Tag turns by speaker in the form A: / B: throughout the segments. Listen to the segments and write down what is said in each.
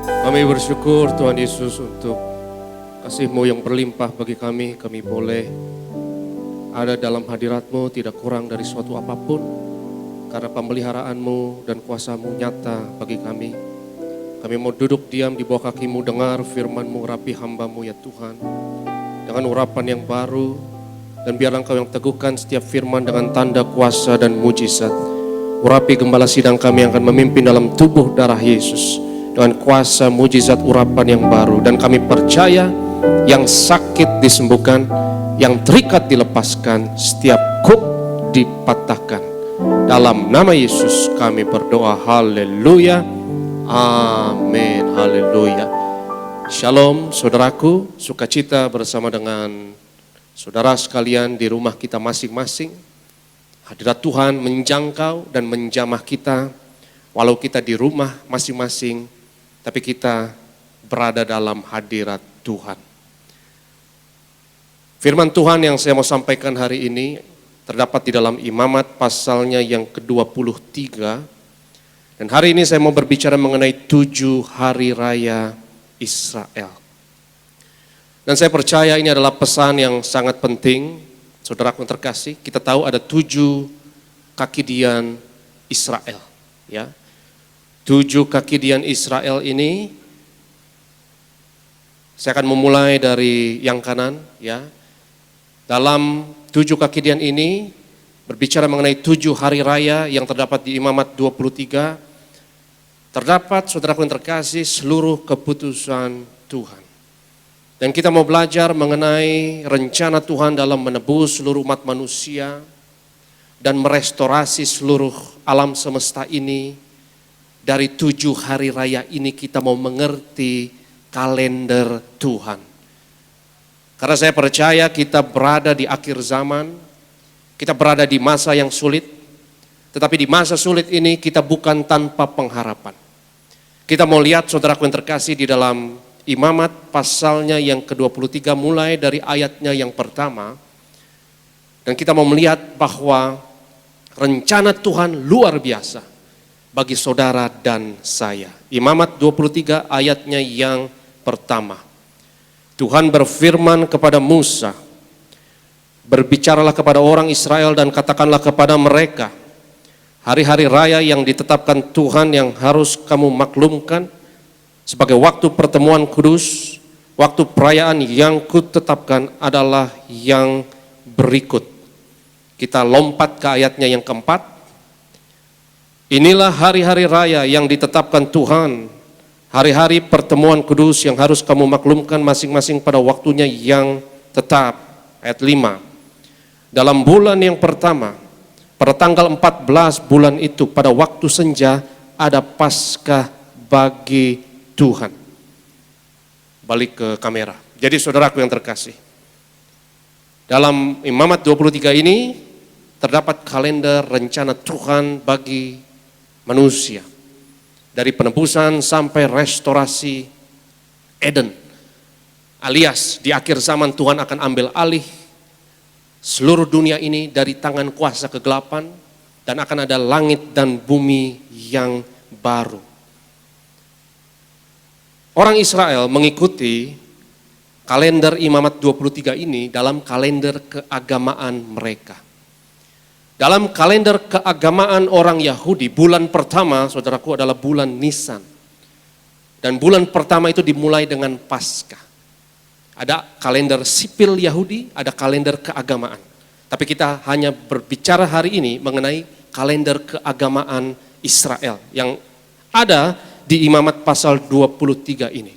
A: Kami bersyukur Tuhan Yesus untuk kasih-Mu yang berlimpah bagi kami. Kami boleh ada dalam hadirat-Mu, tidak kurang dari suatu apapun. Karena pemeliharaan-Mu dan kuasa-Mu nyata bagi kami. Kami mau duduk diam di bawah kaki-Mu, dengar firman-Mu, rapi hamba-Mu ya Tuhan. Dengan urapan yang baru, dan biarlah Engkau yang teguhkan setiap firman dengan tanda kuasa dan mujizat. Urapi gembala sidang kami yang akan memimpin dalam tubuh darah Yesus. Dengan kuasa mujizat urapan yang baru. Dan kami percaya yang sakit disembuhkan, yang terikat dilepaskan, setiap kuk dipatahkan. Dalam nama Yesus kami berdoa, haleluya, amin, haleluya. Shalom saudaraku, sukacita bersama dengan saudara sekalian di rumah kita masing-masing. Hadirat Tuhan menjangkau dan menjamah kita, walau kita di rumah masing-masing, tapi kita berada dalam hadirat Tuhan. Firman Tuhan yang saya mau sampaikan hari ini terdapat di dalam Imamat pasalnya yang ke-23. Dan hari ini saya mau berbicara mengenai 7 hari raya Israel. Dan saya percaya ini adalah pesan yang sangat penting. Saudaraku yang terkasih, kita tahu ada 7 kaki dian Israel. Ya, 7 kaki dian Israel ini, saya akan memulai dari yang kanan. Ya, dalam 7 kaki dian ini berbicara mengenai 7 hari raya yang terdapat di Imamat 23. Terdapat, saudaraku yang terkasih, seluruh keputusan Tuhan. Dan kita mau belajar mengenai rencana Tuhan dalam menebus seluruh umat manusia dan merestorasi seluruh alam semesta ini. Dari 7 hari raya ini kita mau mengerti kalender Tuhan. Karena saya percaya kita berada di akhir zaman, kita berada di masa yang sulit, tetapi di masa sulit ini kita bukan tanpa pengharapan. Kita mau lihat saudaraku yang terkasih di dalam Imamat pasalnya yang ke-23 mulai dari ayatnya yang pertama. Dan kita mau melihat bahwa rencana Tuhan luar biasa bagi saudara dan saya. Imamat 23 ayatnya yang pertama. Tuhan berfirman kepada Musa, berbicaralah kepada orang Israel dan katakanlah kepada mereka, hari-hari raya yang ditetapkan Tuhan yang harus kamu maklumkan sebagai waktu pertemuan kudus, waktu perayaan yang kutetapkan adalah yang berikut. Kita lompat ke ayatnya yang keempat. Inilah hari-hari raya yang ditetapkan Tuhan, hari-hari pertemuan kudus yang harus kamu maklumkan masing-masing pada waktunya yang tetap. Ayat 5. Dalam bulan yang pertama, pada tanggal 14 bulan itu, pada waktu senja, ada Paskah bagi Tuhan. Balik ke kamera. Jadi saudaraku yang terkasih, dalam Imamat 23 ini terdapat kalender rencana Tuhan bagi manusia. Dari penebusan sampai restorasi Eden. Alias di akhir zaman Tuhan akan ambil alih seluruh dunia ini dari tangan kuasa kegelapan dan akan ada langit dan bumi yang baru. Orang Israel mengikuti kalender Imamat 23 ini dalam kalender keagamaan mereka. Dalam kalender keagamaan orang Yahudi, bulan pertama, saudaraku, adalah bulan Nisan. Dan bulan pertama itu dimulai dengan Paskah. Ada kalender sipil Yahudi, ada kalender keagamaan. Tapi kita hanya berbicara hari ini mengenai kalender keagamaan Israel yang ada di Imamat pasal 23 ini.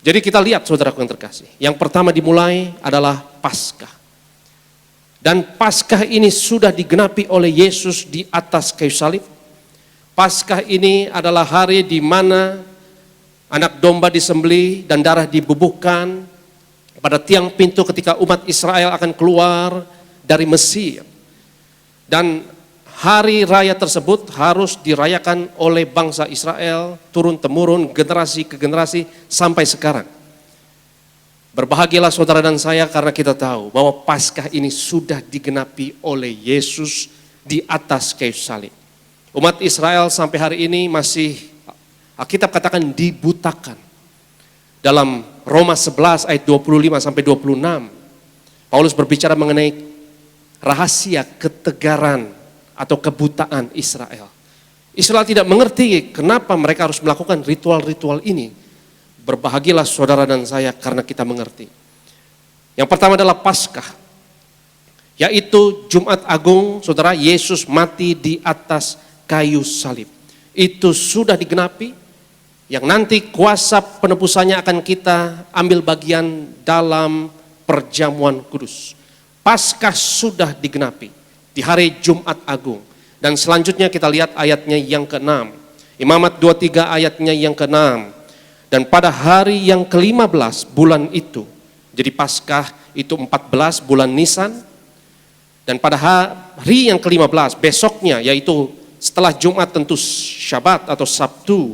A: Jadi kita lihat saudaraku yang terkasih. Yang pertama dimulai adalah Paskah. Dan Paskah ini sudah digenapi oleh Yesus di atas kayu salib. Paskah ini adalah hari di mana anak domba disembelih dan darah dibubuhkan pada tiang pintu ketika umat Israel akan keluar dari Mesir. Dan hari raya tersebut harus dirayakan oleh bangsa Israel turun-temurun, generasi ke generasi sampai sekarang. Berbahagialah saudara dan saya karena kita tahu bahwa Paskah ini sudah digenapi oleh Yesus di atas kayu salib. Umat Israel sampai hari ini masih Alkitab katakan dibutakan. Dalam Roma 11 ayat 25 sampai 26, Paulus berbicara mengenai rahasia ketegaran atau kebutaan Israel. Israel tidak mengerti kenapa mereka harus melakukan ritual-ritual ini. Berbahagialah saudara dan saya karena kita mengerti. Yang pertama adalah Paskah, yaitu Jumat Agung, saudara, Yesus mati di atas kayu salib. Itu sudah digenapi, yang nanti kuasa penebusannya akan kita ambil bagian dalam perjamuan kudus. Paskah sudah digenapi di hari Jumat Agung. Dan selanjutnya kita lihat ayatnya yang ke-6. Imamat 23 ayatnya yang ke-6. Dan pada hari yang ke-15 bulan itu, jadi Paskah itu 14 bulan Nisan, dan pada hari yang ke-15 besoknya, yaitu setelah Jumat tentu Syabat atau Sabtu,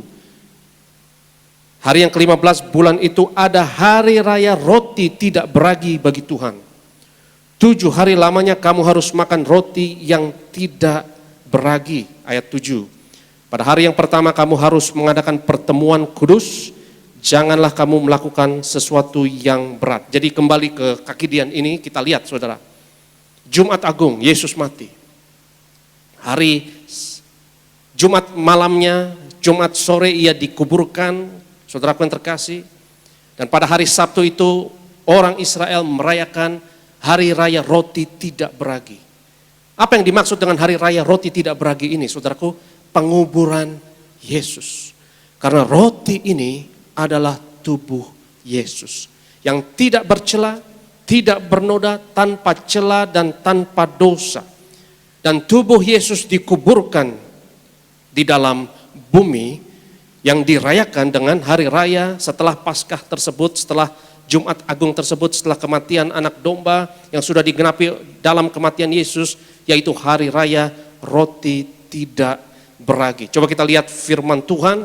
A: hari yang ke-15 bulan itu ada hari raya roti tidak beragi bagi Tuhan. 7 hari lamanya kamu harus makan roti yang tidak beragi, ayat 7. Pada hari yang pertama kamu harus mengadakan pertemuan kudus, janganlah kamu melakukan sesuatu yang berat. Jadi kembali ke Kakidian ini kita lihat saudara, Jumat Agung, Yesus mati. Hari Jumat malamnya, Jumat sore ia dikuburkan, saudaraku yang terkasih. Dan pada hari Sabtu itu orang Israel merayakan hari raya roti tidak beragi. Apa yang dimaksud dengan hari raya roti tidak beragi ini, saudaraku? Penguburan Yesus. Karena roti ini adalah tubuh Yesus yang tidak bercela, tidak bernoda, tanpa cela dan tanpa dosa. Dan tubuh Yesus dikuburkan di dalam bumi yang dirayakan dengan hari raya setelah Paskah tersebut, setelah Jumat Agung tersebut, setelah kematian anak domba yang sudah digenapi dalam kematian Yesus, yaitu hari raya roti tidak beragi. Coba kita lihat firman Tuhan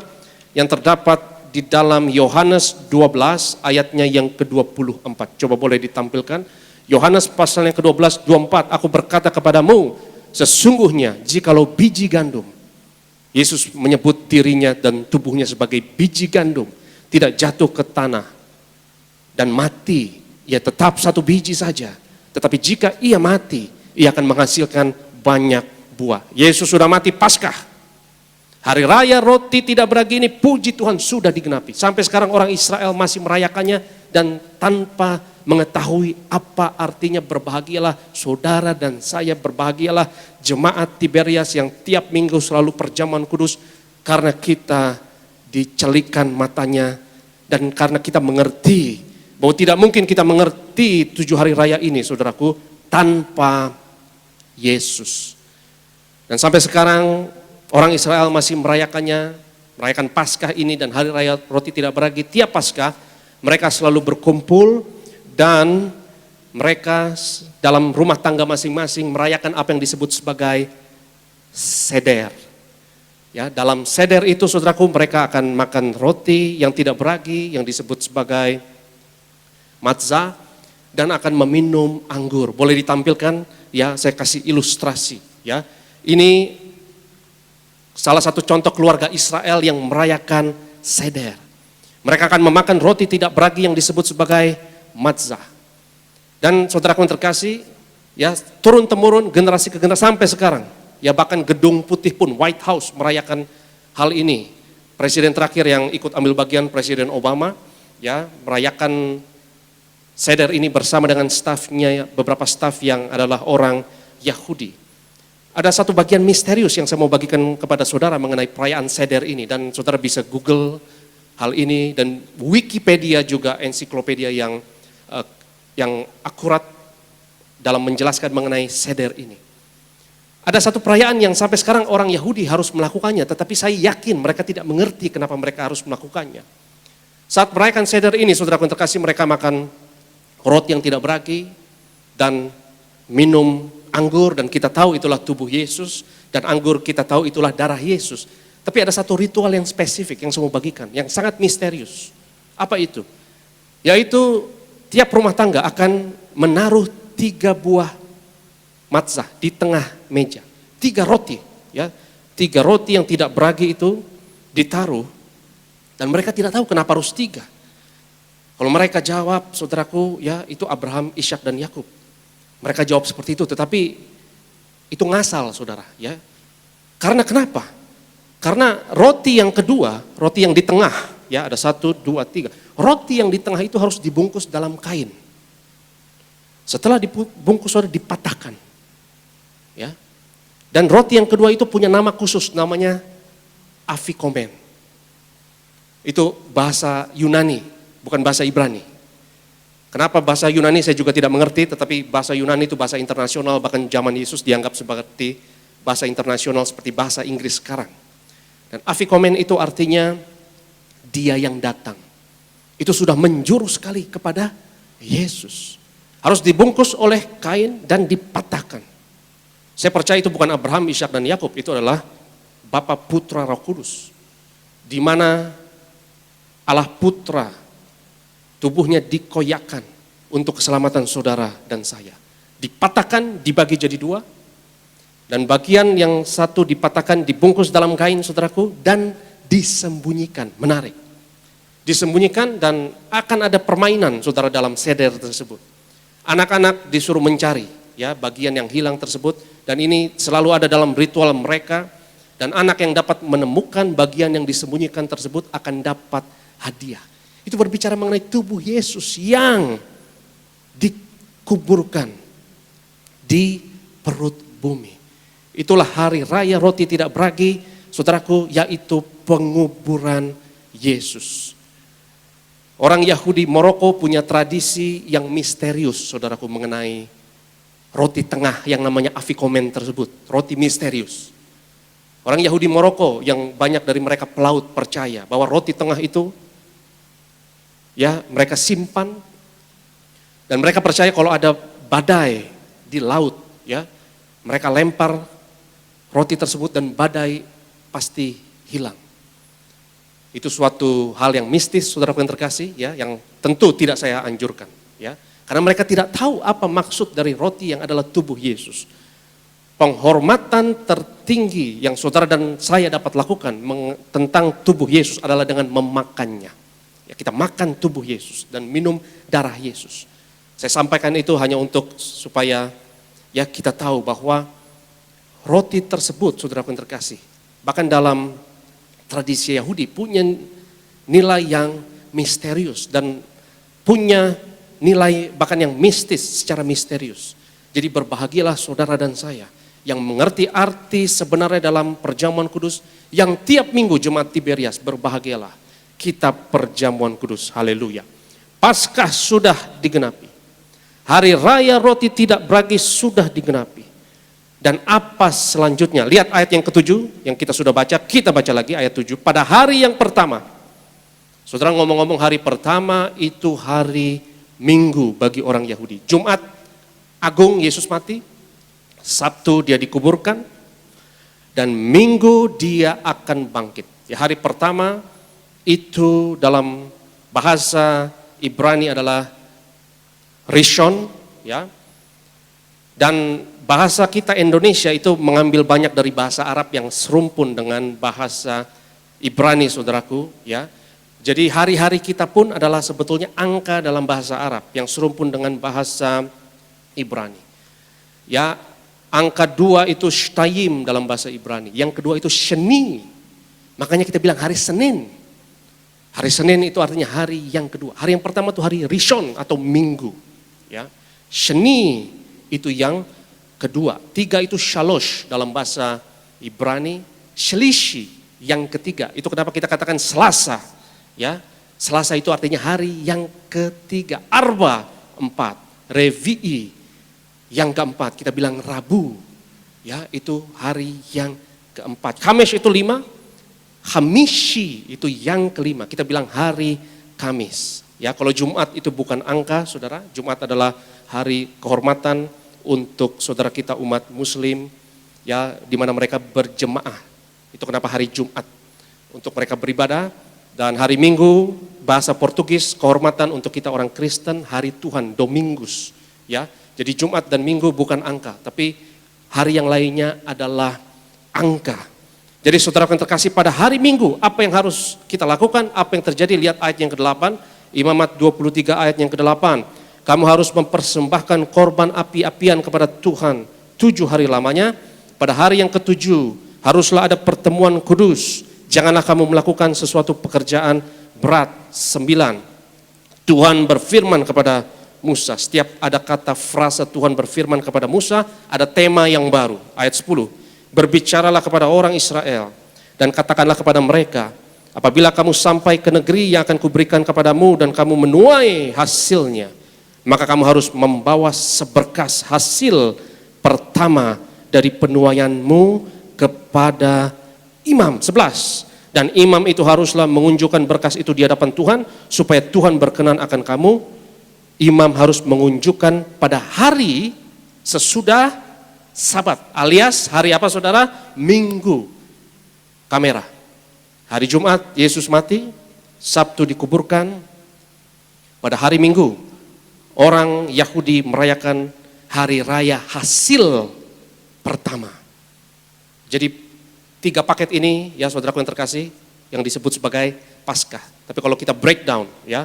A: yang terdapat di dalam Yohanes 12 ayatnya yang ke-24. Coba boleh ditampilkan. Yohanes pasal yang ke-12, 24. Aku berkata kepadamu, sesungguhnya jikalau biji gandum, Yesus menyebut dirinya dan tubuhnya sebagai biji gandum, tidak jatuh ke tanah dan mati, ia tetap satu biji saja. Tetapi jika ia mati, ia akan menghasilkan banyak buah. Yesus sudah mati Paskah. Hari raya roti tidak beragi ini, puji Tuhan, sudah digenapi. Sampai sekarang orang Israel masih merayakannya dan tanpa mengetahui apa artinya berbahagialah saudara dan saya, berbahagialah jemaat Tiberias yang tiap minggu selalu perjamuan kudus, karena kita dicelikan matanya dan karena kita mengerti bahwa tidak mungkin kita mengerti 7 hari raya ini, saudaraku, tanpa Yesus. Dan sampai sekarang orang Israel masih merayakannya, merayakan Paskah ini dan hari raya roti tidak beragi. Tiap Paskah mereka selalu berkumpul dan mereka dalam rumah tangga masing-masing merayakan apa yang disebut sebagai seder. Ya, dalam seder itu saudaraku mereka akan makan roti yang tidak beragi yang disebut sebagai matzah dan akan meminum anggur. Boleh ditampilkan ya, saya kasih ilustrasi ya. Ini salah satu contoh keluarga Israel yang merayakan seder. Mereka akan memakan roti tidak beragi yang disebut sebagai matzah. Dan saudaraku yang terkasih, ya turun temurun generasi ke generasi sampai sekarang. Ya bahkan Gedung Putih pun, White House, merayakan hal ini. Presiden terakhir yang ikut ambil bagian Presiden Obama, ya merayakan seder ini bersama dengan stafnya, beberapa staf yang adalah orang Yahudi. Ada satu bagian misterius yang saya mau bagikan kepada saudara mengenai perayaan seder ini, dan saudara bisa Google hal ini, dan Wikipedia juga ensiklopedia yang akurat dalam menjelaskan mengenai seder ini. Ada satu perayaan yang sampai sekarang orang Yahudi harus melakukannya, tetapi saya yakin mereka tidak mengerti kenapa mereka harus melakukannya. Saat merayakan seder ini, saudaraku yang terkasih, mereka makan roti yang tidak beragi dan minum anggur, dan kita tahu itulah tubuh Yesus, dan anggur kita tahu itulah darah Yesus. Tapi ada satu ritual yang spesifik yang saya mau bagikan, yang sangat misterius. Apa itu? Yaitu tiap rumah tangga akan menaruh 3 buah matzah di tengah meja. 3 roti, ya. 3 roti yang tidak beragi itu ditaruh Dan mereka tidak tahu kenapa harus 3. Kalau mereka jawab, saudaraku, ya itu Abraham, Ishak dan Yakub. Mereka jawab seperti itu, tetapi itu ngasal, saudara, ya. Karena kenapa? Karena roti yang kedua, roti yang di tengah, ya ada 1, 2, 3. Roti yang di tengah itu harus dibungkus dalam kain. Setelah dibungkus, saudara, dipatahkan, ya. Dan roti yang kedua itu punya nama khusus, namanya afikomen. Itu bahasa Yunani, bukan bahasa Ibrani. Kenapa bahasa Yunani saya juga tidak mengerti, tetapi bahasa Yunani itu bahasa internasional, bahkan zaman Yesus dianggap seperti bahasa internasional seperti bahasa Inggris sekarang. Dan afikomen itu artinya dia yang datang. Itu sudah menjuru sekali kepada Yesus. Harus dibungkus oleh kain dan dipatahkan. Saya percaya itu bukan Abraham, Ishak dan Yakub, itu adalah Bapa, Putra, Roh Kudus. Di mana Allah Putra tubuhnya dikoyakkan untuk keselamatan saudara dan saya. Dipatahkan, dibagi jadi 2. Dan bagian yang satu dipatahkan, dibungkus dalam kain, saudaraku, dan disembunyikan. Menarik. Disembunyikan dan akan ada permainan, saudara, dalam seder tersebut. Anak-anak disuruh mencari, ya, bagian yang hilang tersebut. Dan ini selalu ada dalam ritual mereka. Dan anak yang dapat menemukan bagian yang disembunyikan tersebut akan dapat hadiah. Itu berbicara mengenai tubuh Yesus yang dikuburkan di perut bumi. Itulah hari raya roti tidak beragi, saudaraku, yaitu penguburan Yesus. Orang Yahudi Maroko punya tradisi yang misterius, saudaraku, mengenai roti tengah yang namanya afikomen tersebut, roti misterius. Orang Yahudi Maroko yang banyak dari mereka pelaut percaya bahwa roti tengah itu, ya, mereka simpan dan mereka percaya kalau ada badai di laut, ya, mereka lempar roti tersebut dan badai pasti hilang. Itu suatu hal yang mistis, saudara yang terkasih, ya, yang tentu tidak saya anjurkan, ya, karena mereka tidak tahu apa maksud dari roti yang adalah tubuh Yesus. Penghormatan tertinggi yang saudara dan saya dapat lakukan tentang tubuh Yesus adalah dengan memakannya. Ya, kita makan tubuh Yesus dan minum darah Yesus. Saya sampaikan itu hanya untuk supaya, ya, kita tahu bahwa roti tersebut, saudara yang terkasih, bahkan dalam tradisi Yahudi punya nilai yang misterius dan punya nilai bahkan yang mistis secara misterius. Jadi berbahagialah saudara dan saya yang mengerti arti sebenarnya dalam perjamuan kudus, yang tiap minggu Jemaat Tiberias berbahagialah kita perjamuan kudus. Haleluya. Paskah sudah digenapi. Hari raya roti tidak beragi sudah digenapi. Dan apa selanjutnya? Lihat ayat yang ke-7 yang kita sudah baca, kita baca lagi ayat 7. Pada hari yang pertama, saudara, ngomong-ngomong hari pertama itu hari Minggu bagi orang Yahudi. Jumat Agung Yesus mati, Sabtu dia dikuburkan, dan Minggu dia akan bangkit. Ya, hari pertama itu dalam bahasa Ibrani adalah Rishon, ya. Dan bahasa kita Indonesia itu mengambil banyak dari bahasa Arab yang serumpun dengan bahasa Ibrani, saudaraku, ya. Jadi hari-hari kita pun adalah sebetulnya angka dalam bahasa Arab yang serumpun dengan bahasa Ibrani. Ya, angka 2 itu shtayim dalam bahasa Ibrani, yang kedua itu sheni. Makanya kita bilang hari Senin. Hari Senin itu artinya hari yang kedua. Hari yang pertama itu hari Rishon atau Minggu, ya. Sheni itu yang kedua. 3 itu shalosh dalam bahasa Ibrani. Shlishi yang ketiga. Itu kenapa kita katakan Selasa, ya. Selasa itu artinya hari yang ketiga. Arba 4, Revi'i yang keempat. Kita bilang Rabu, ya, itu hari yang keempat. Kamis itu 5, Hamishi itu yang kelima. Kita bilang hari Kamis. Ya, kalau Jumat itu bukan angka, saudara. Jumat adalah hari kehormatan untuk saudara kita umat Muslim, ya, di mana mereka berjemaah. Itu kenapa hari Jumat untuk mereka beribadah. Dan hari Minggu bahasa Portugis kehormatan untuk kita orang Kristen, hari Tuhan, Domingus, ya. Jadi Jumat dan Minggu bukan angka, tapi hari yang lainnya adalah angka. Jadi saudara yang terkasih, pada hari Minggu apa yang harus kita lakukan, apa yang terjadi, lihat ayat yang ke-8, Imamat 23 ayat yang ke-8. Kamu harus mempersembahkan korban api-apian kepada Tuhan 7 hari lamanya. Pada hari yang ke-7 haruslah ada pertemuan kudus. Janganlah kamu melakukan sesuatu pekerjaan berat. 9. Tuhan berfirman kepada Musa. Setiap ada kata frasa Tuhan berfirman kepada Musa, ada tema yang baru. Ayat 10. Berbicaralah kepada orang Israel dan katakanlah kepada mereka, apabila kamu sampai ke negeri yang akan kuberikan kepadamu dan kamu menuai hasilnya, maka kamu harus membawa seberkas hasil pertama dari penuaianmu kepada imam. 11. Dan imam itu haruslah mengunjukkan berkas itu di hadapan Tuhan supaya Tuhan berkenan akan kamu. Imam harus mengunjukkan pada hari sesudah Sabat, alias hari apa saudara? Minggu. Kamera. Hari Jumat Yesus mati, Sabtu dikuburkan. Pada hari Minggu orang Yahudi merayakan hari raya hasil pertama. Jadi 3 paket ini ya saudaraku yang terkasih, yang disebut sebagai Paskah. Tapi kalau kita breakdown ya,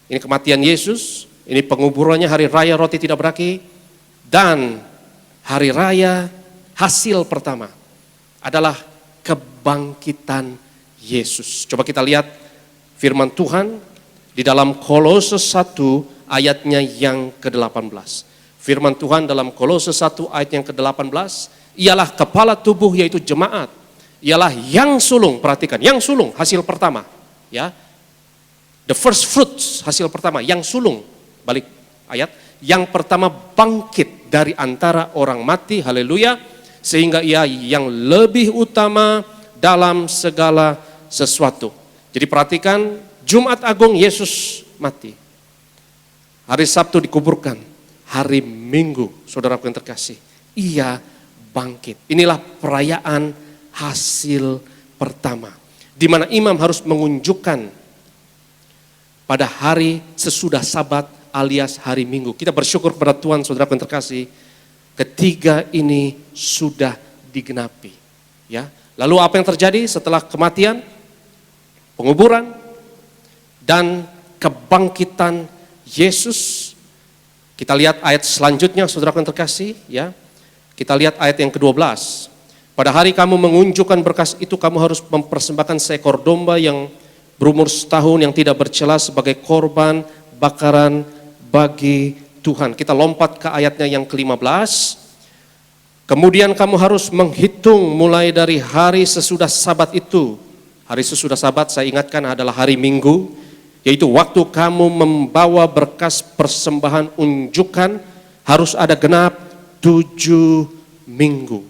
A: ini kematian Yesus, ini penguburannya, hari raya roti tidak beraki, dan hari raya hasil pertama adalah kebangkitan Yesus. Coba kita lihat firman Tuhan di dalam Kolose 1 ayatnya yang ke-18. Firman Tuhan dalam Kolose 1 ayat yang ke-18, ialah kepala tubuh yaitu jemaat. Ialah yang sulung, perhatikan, yang sulung hasil pertama. Ya, the first fruits hasil pertama, yang sulung, balik ayat, yang pertama bangkit dari antara orang mati, haleluya, sehingga ia yang lebih utama dalam segala sesuatu. Jadi perhatikan, Jumat Agung Yesus mati, hari Sabtu dikuburkan, hari Minggu saudaraku yang terkasih, ia bangkit. Inilah perayaan hasil pertama, di mana imam harus mengunjukkan pada hari sesudah Sabat alias hari Minggu. Kita bersyukur kepada Tuhan saudaraku yang terkasih, ketiga ini sudah digenapi. Ya, lalu apa yang terjadi setelah kematian, penguburan, dan kebangkitan Yesus? Kita lihat ayat selanjutnya saudaraku yang terkasih. Ya, kita lihat ayat yang ke-12. Pada hari kamu mengunjukkan berkas itu, kamu harus mempersembahkan seekor domba yang berumur setahun yang tidak bercela sebagai korban bakaran bagi Tuhan. Kita lompat ke ayatnya yang ke-15. Kemudian kamu harus menghitung mulai dari hari sesudah Sabat itu. Hari sesudah Sabat saya ingatkan adalah hari Minggu, yaitu waktu kamu membawa berkas persembahan unjukan, harus ada genap 7 minggu.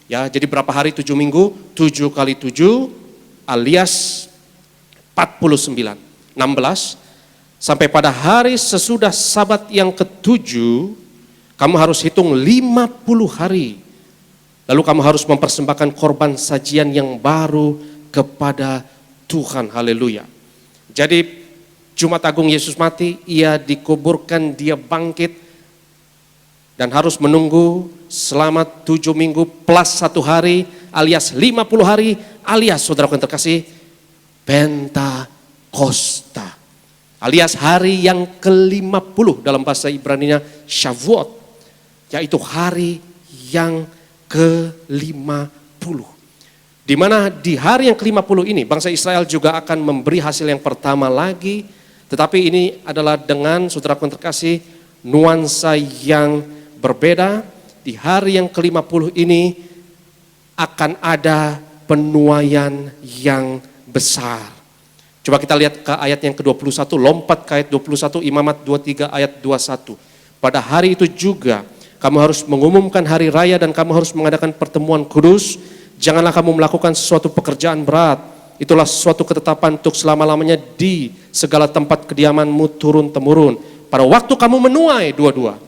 A: Ya, jadi berapa hari 7 minggu? 7 kali 7 alias 49. 16. Sampai pada hari sesudah Sabat yang ke-7, kamu harus hitung 50 hari. Lalu kamu harus mempersembahkan korban sajian yang baru kepada Tuhan. Haleluya. Jadi Jumat Agung Yesus mati, ia dikuburkan, dia bangkit, dan harus menunggu selama 7 minggu plus 1 hari alias 50 hari alias saudara yang terkasih Pentakosta. Alias hari yang ke-50 dalam bahasa Ibrani-nya Shavuot, yaitu hari yang ke-50. Di mana di hari yang ke-50 ini bangsa Israel juga akan memberi hasil yang pertama lagi, tetapi ini adalah dengan saudaraku yang terkasih nuansa yang berbeda. Di hari yang ke-50 ini akan ada penuaian yang besar. Coba kita lihat ke ayat yang ke-21, lompat ke ayat 21, Imamat 23 ayat 21. Pada hari itu juga kamu harus mengumumkan hari raya dan kamu harus mengadakan pertemuan kudus. Janganlah kamu melakukan sesuatu pekerjaan berat. Itulah suatu ketetapan untuk selama-lamanya di segala tempat kediamanmu turun-temurun. Pada waktu kamu menuai dua-dua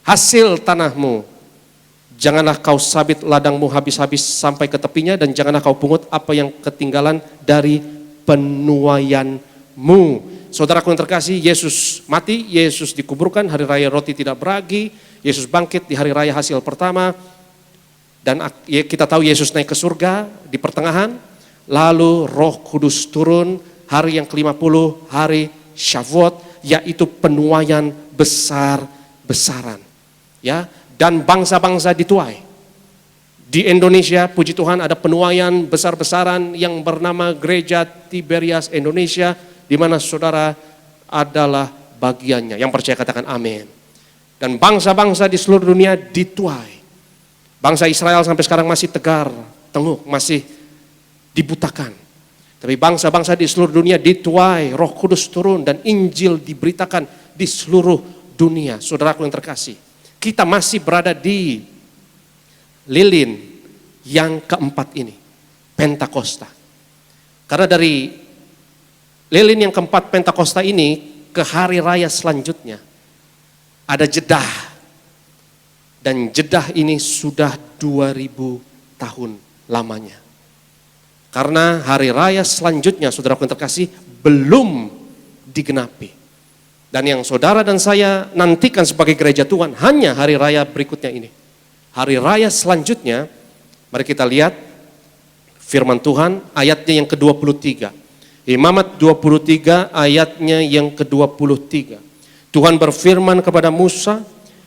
A: hasil tanahmu, janganlah kau sabit ladangmu habis-habis sampai ke tepinya, dan janganlah kau pungut apa yang ketinggalan dari penuaianmu. Saudaraku yang terkasih, Yesus mati, Yesus dikuburkan, hari raya roti tidak beragi, Yesus bangkit di hari raya hasil pertama. Dan kita tahu Yesus naik ke surga di pertengahan, lalu Roh Kudus turun hari yang ke-50, hari Shavuot, yaitu penuaian besar-besaran. Ya, dan bangsa-bangsa dituai. Di Indonesia, puji Tuhan, ada penuaian besar-besaran yang bernama Gereja Tiberias Indonesia, di mana saudara adalah bagiannya. Yang percaya katakan amin. Dan bangsa-bangsa di seluruh dunia dituai. Bangsa Israel sampai sekarang masih tegar, tenguk, masih dibutakan. Tapi bangsa-bangsa di seluruh dunia dituai, Roh Kudus turun dan Injil diberitakan di seluruh dunia. Saudaraku yang terkasih, kita masih berada di lilin yang keempat ini, Pentakosta. Karena dari lilin yang keempat Pentakosta ini ke hari raya selanjutnya ada jedah. Dan jedah ini sudah 2000 tahun lamanya. Karena hari raya selanjutnya, saudaraku yang terkasih, belum digenapi. Dan yang saudara dan saya nantikan sebagai gereja Tuhan hanya hari raya berikutnya ini. Hari raya selanjutnya, mari kita lihat firman Tuhan ayatnya yang ke-23. Imamat 23 ayatnya yang ke-23. Tuhan berfirman kepada Musa,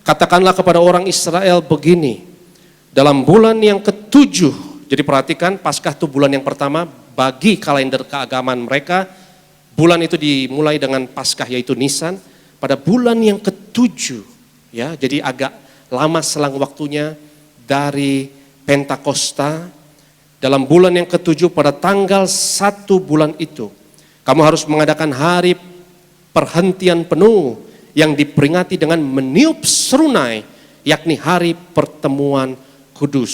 A: katakanlah kepada orang Israel begini, dalam bulan yang ke-7, jadi perhatikan Paskah itu bulan yang pertama bagi kalender keagamaan mereka, bulan itu dimulai dengan Paskah yaitu Nisan, pada bulan yang ke-7, ya, jadi agak lama selang waktunya dari Pentakosta. Dalam bulan yang ke-7 pada tanggal 1 bulan itu, kamu harus mengadakan hari perhentian penuh yang diperingati dengan meniup serunai, yakni hari pertemuan kudus.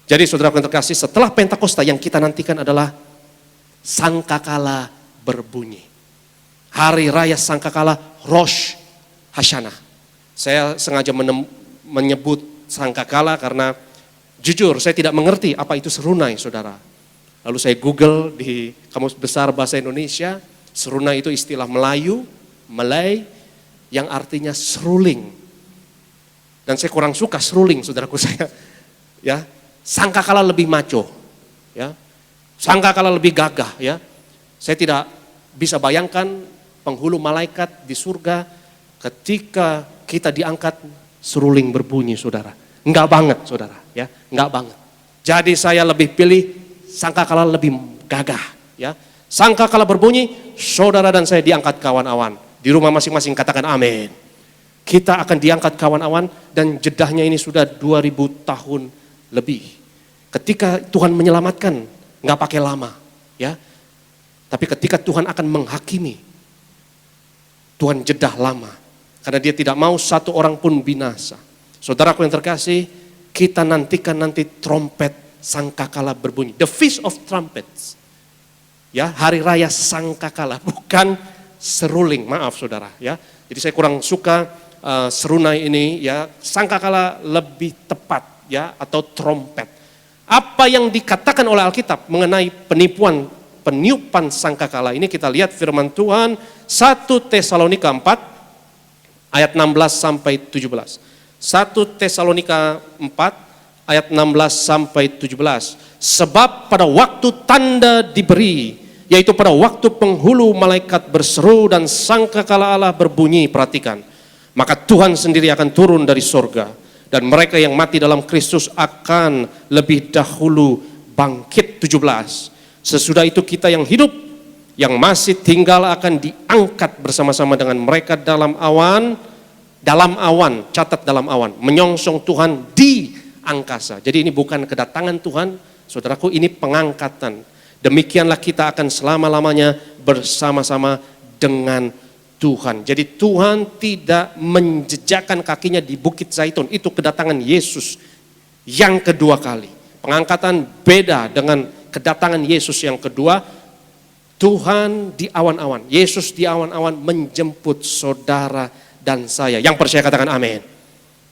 A: Jadi saudara yang terkasih, setelah Pentakosta yang kita nantikan adalah sangkakala berbunyi. Hari raya sangkakala Rosh Hashanah. Saya sengaja menyebut sangkakala karena jujur saya tidak mengerti apa itu serunai, saudara. Lalu saya Google di Kamus Besar Bahasa Indonesia, serunai itu istilah Melayu, Malay, yang artinya seruling. Dan saya kurang suka seruling, saudaraku saya. Ya, sangkakala lebih maco, ya. Sangkakala lebih gagah, ya. Saya tidak bisa bayangkan penghulu malaikat di surga ketika kita diangkat seruling berbunyi, saudara. Enggak banget, saudara, ya, enggak banget. Jadi saya lebih pilih sangkakala lebih gagah, ya. Sangkakala berbunyi, saudara dan saya diangkat ke awan-awan. Di rumah masing-masing katakan amin. Kita akan diangkat ke awan-awan dan jedahnya ini sudah 2000 tahun lebih. Ketika Tuhan menyelamatkan, enggak pakai lama, ya. Tapi ketika Tuhan akan menghakimi, Tuhan jedah lama. Karena dia tidak mau satu orang pun binasa. Saudaraku yang terkasih, kita nantikan nanti trompet sangkakala berbunyi. The Feast of Trumpets. Ya, hari raya sangkakala, bukan seruling. Maaf saudara, ya. Jadi saya kurang suka serunai ini, ya. Sangkakala lebih tepat, ya, atau trompet. Apa yang dikatakan oleh Alkitab mengenai peniupan sangkakala ini, kita lihat firman Tuhan 1 Tesalonika 4 ayat 16 sampai 17. 1 Tesalonika 4 ayat 16 sampai 17. Sebab pada waktu tanda diberi, yaitu pada waktu penghulu malaikat berseru dan sangkakala Allah berbunyi, perhatikan, maka Tuhan sendiri akan turun dari sorga, dan mereka yang mati dalam Kristus akan lebih dahulu bangkit. 17. Sesudah itu kita yang hidup, yang masih tinggal akan diangkat bersama-sama dengan mereka dalam awan, catat dalam awan, menyongsong Tuhan di angkasa. Jadi ini bukan kedatangan Tuhan, saudaraku, ini pengangkatan. Demikianlah kita akan selama-lamanya bersama-sama dengan Tuhan. Jadi Tuhan tidak menjejakkan kakinya di Bukit Zaitun, itu kedatangan Yesus yang kedua kali. Pengangkatan beda dengan kedatangan Yesus yang kedua. Tuhan di awan-awan, Yesus di awan-awan menjemput saudara dan saya. Yang percaya katakan amin.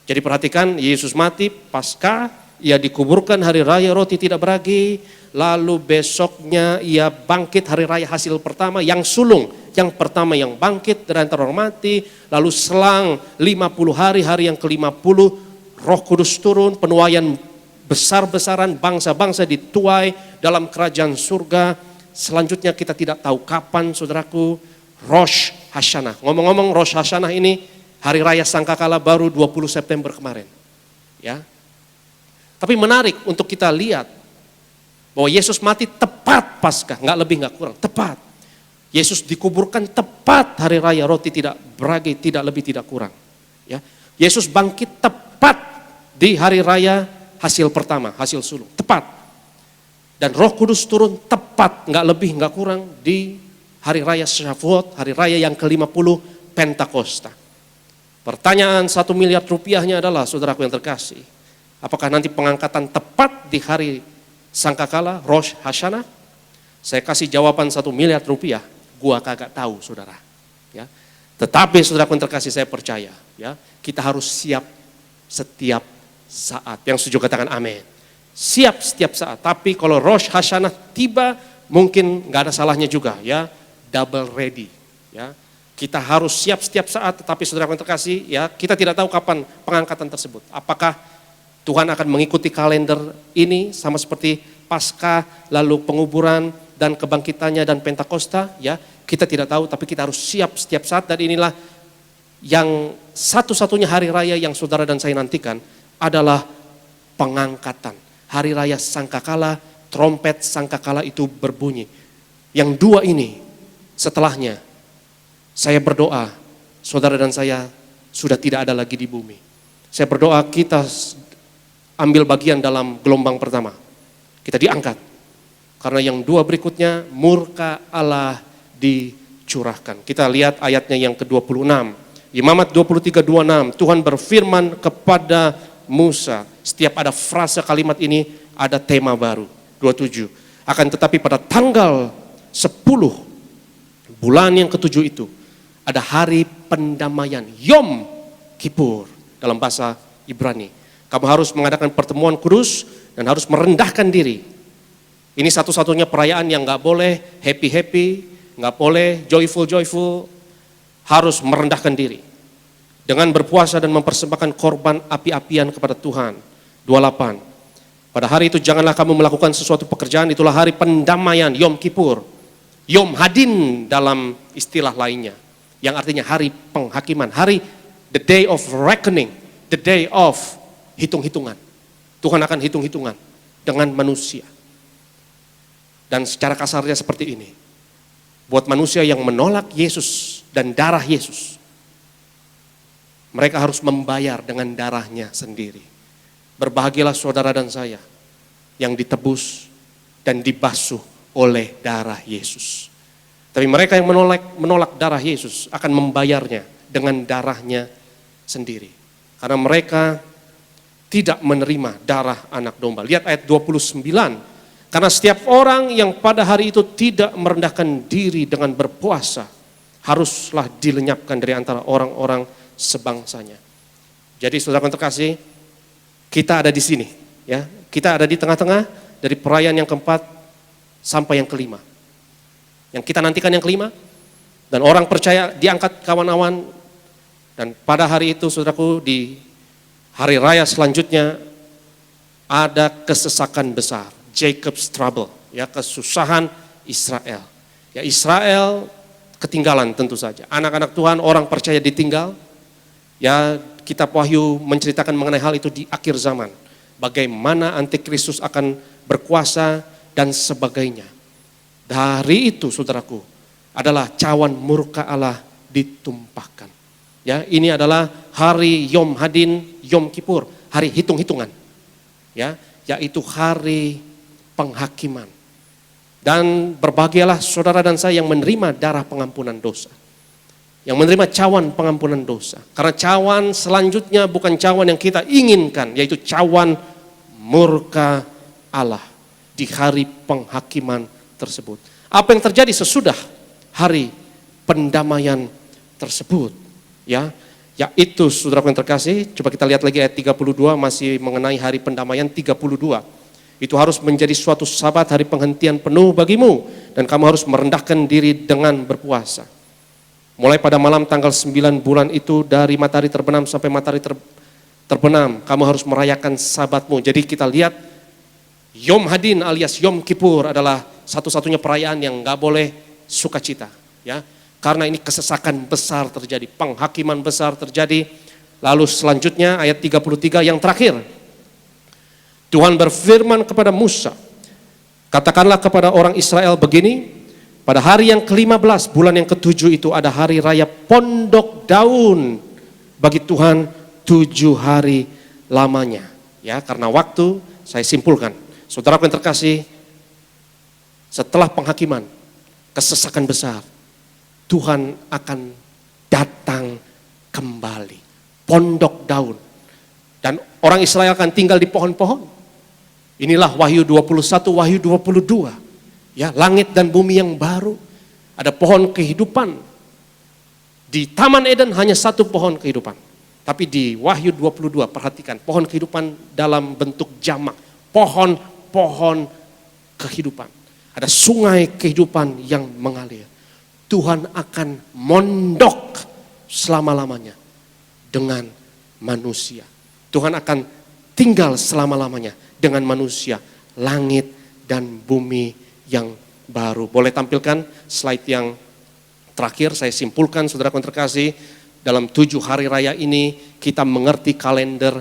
A: Jadi perhatikan, Yesus mati Paskah, ia dikuburkan hari raya roti tidak beragi, lalu besoknya ia bangkit hari raya hasil pertama yang sulung, yang pertama yang bangkit dari antara orang mati, lalu selang 50 hari, hari yang ke-50 Roh Kudus turun, penuaian besar-besaran, bangsa-bangsa dituai dalam kerajaan surga. Selanjutnya kita tidak tahu kapan, saudaraku, Rosh Hashanah. Ngomong-ngomong, Rosh Hashanah ini hari raya Sangkakala baru 20 September kemarin. Ya. Tapi menarik untuk kita lihat bahwa Yesus mati tepat Paskah, nggak lebih nggak kurang, tepat. Yesus dikuburkan tepat hari raya roti tidak beragi, tidak lebih tidak kurang. Ya. Yesus bangkit tepat di hari raya hasil pertama, hasil sulung, tepat. Dan Roh Kudus turun tepat, nggak lebih nggak kurang di hari raya Shavuot, hari raya yang ke-50 Pentakosta. Pertanyaan 1 miliar rupiahnya adalah, saudaraku yang terkasih, apakah nanti pengangkatan tepat di hari Sangkakala, Rosh Hashanah? Saya kasih jawaban 1 miliar rupiah, gua kagak tahu, saudara. Ya. Tetapi saudaraku yang terkasih, saya percaya, ya, kita harus siap setiap saat. Yang setuju katakan amin. Siap setiap saat. Tapi kalau Rosh Hashanah tiba, mungkin nggak ada salahnya juga, ya, double ready. Ya. Kita harus siap setiap saat. Tetapi saudaraku yang terkasih, ya, kita tidak tahu kapan pengangkatan tersebut. Apakah Tuhan akan mengikuti kalender ini sama seperti Paskah, lalu penguburan dan kebangkitannya dan Pentakosta, ya, kita tidak tahu, tapi kita harus siap setiap saat. Dan inilah yang satu-satunya hari raya yang saudara dan saya nantikan adalah pengangkatan. Hari raya Sangkakala, trompet Sangkakala itu berbunyi. Yang dua ini setelahnya saya berdoa, saudara dan saya sudah tidak ada lagi di bumi. Saya berdoa kita ambil bagian dalam gelombang pertama. Kita diangkat. Karena yang dua berikutnya murka Allah dicurahkan. Kita lihat ayatnya yang ke-26. Imamat 23:26. Tuhan berfirman kepada Musa. Setiap ada frasa kalimat ini ada tema baru. 27. Akan tetapi pada tanggal 10 bulan yang ke-7 itu ada hari pendamaian. Yom Kippur dalam bahasa Ibrani. Kamu harus mengadakan pertemuan kudus dan harus merendahkan diri. Ini satu-satunya perayaan yang gak boleh happy-happy, gak boleh joyful-joyful, harus merendahkan diri. Dengan berpuasa dan mempersembahkan korban api-apian kepada Tuhan. 28. Pada hari itu janganlah kamu melakukan sesuatu pekerjaan, itulah hari pendamaian, Yom Kippur. Yom Hadin dalam istilah lainnya. Yang artinya hari penghakiman, hari the day of reckoning, the day of hitung-hitungan. Tuhan akan hitung-hitungan dengan manusia. Dan secara kasarnya seperti ini. Buat manusia yang menolak Yesus dan darah Yesus, mereka harus membayar dengan darahnya sendiri. Berbahagialah saudara dan saya yang ditebus dan dibasuh oleh darah Yesus. Tapi mereka yang menolak darah Yesus akan membayarnya dengan darahnya sendiri. Karena mereka tidak menerima darah anak domba. Lihat ayat 29. Karena setiap orang yang pada hari itu tidak merendahkan diri dengan berpuasa, haruslah dilenyapkan dari antara orang-orang sebangsanya. Jadi saudara terkasih, kita ada di sini, ya. Kita ada di tengah-tengah dari perayaan yang keempat sampai yang kelima. Yang kita nantikan yang kelima, dan orang percaya diangkat kawan-kawan. Dan pada hari itu saudaraku, di hari raya selanjutnya ada kesesakan besar, Jacob's trouble, ya, kesusahan Israel. Ya, Israel ketinggalan tentu saja. Anak-anak Tuhan, orang percaya ditinggal. Ya, kitab Wahyu menceritakan mengenai hal itu di akhir zaman. Bagaimana antikristus akan berkuasa dan sebagainya. Dari itu saudaraku adalah cawan murka Allah ditumpahkan. Ya, ini adalah hari Yom Hadin, Yom Kippur, hari hitung-hitungan. Ya, yaitu hari penghakiman. Dan berbahagialah saudara dan saya yang menerima darah pengampunan dosa. Yang menerima cawan pengampunan dosa. Karena cawan selanjutnya bukan cawan yang kita inginkan, yaitu cawan murka Allah di hari penghakiman tersebut. Apa yang terjadi sesudah hari pendamaian tersebut? Ya, yaitu saudara yang terkasih, coba kita lihat lagi ayat 32, masih mengenai hari pendamaian 32. Itu harus menjadi suatu sabat, hari penghentian penuh bagimu, dan kamu harus merendahkan diri dengan berpuasa. Mulai pada malam tanggal 9 bulan itu, dari matahari terbenam sampai matahari terbenam, kamu harus merayakan Sabatmu. Jadi kita lihat Yom Hadin alias Yom Kippur adalah satu-satunya perayaan yang nggak boleh sukacita, ya. Karena ini kesesakan besar terjadi, penghakiman besar terjadi. Lalu selanjutnya ayat 33 yang terakhir. Tuhan berfirman kepada Musa, katakanlah kepada orang Israel begini, pada hari yang ke-15 bulan yang ke-7 itu ada hari raya pondok daun bagi Tuhan 7 hari lamanya. Ya, karena waktu saya simpulkan. Saudaraku yang terkasih, setelah penghakiman, kesesakan besar, Tuhan akan datang kembali. Pondok daun. Dan orang Israel akan tinggal di pohon-pohon. Inilah Wahyu 21, Wahyu 22. Ya, langit dan bumi yang baru. Ada pohon kehidupan. Di Taman Eden hanya satu pohon kehidupan. Tapi di Wahyu 22, perhatikan, pohon kehidupan dalam bentuk jamak. Pohon-pohon kehidupan. Ada sungai kehidupan yang mengalir. Tuhan akan mondok selama-lamanya dengan manusia. Tuhan akan tinggal selama-lamanya dengan manusia. Langit dan bumi yang baru. Boleh tampilkan slide yang terakhir, saya simpulkan saudara yang terkasih. Dalam 7 hari raya ini kita mengerti kalender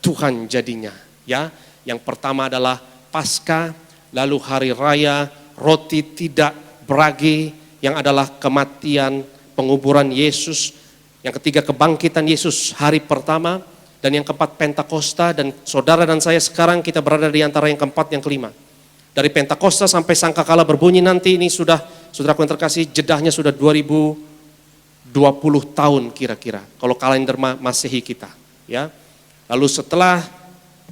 A: Tuhan jadinya. Ya, yang pertama adalah Paskah, lalu hari raya roti tidak beragi, yang adalah kematian, penguburan Yesus. Yang ketiga kebangkitan Yesus hari pertama. Dan yang keempat Pentakosta. Dan saudara dan saya sekarang kita berada di antara yang keempat, yang kelima. Dari Pentakosta sampai sangkakala berbunyi nanti ini sudah, saudaraku yang terkasih, jedahnya sudah 2020 tahun kira-kira. Kalau kalender Masehi kita. Ya. Lalu setelah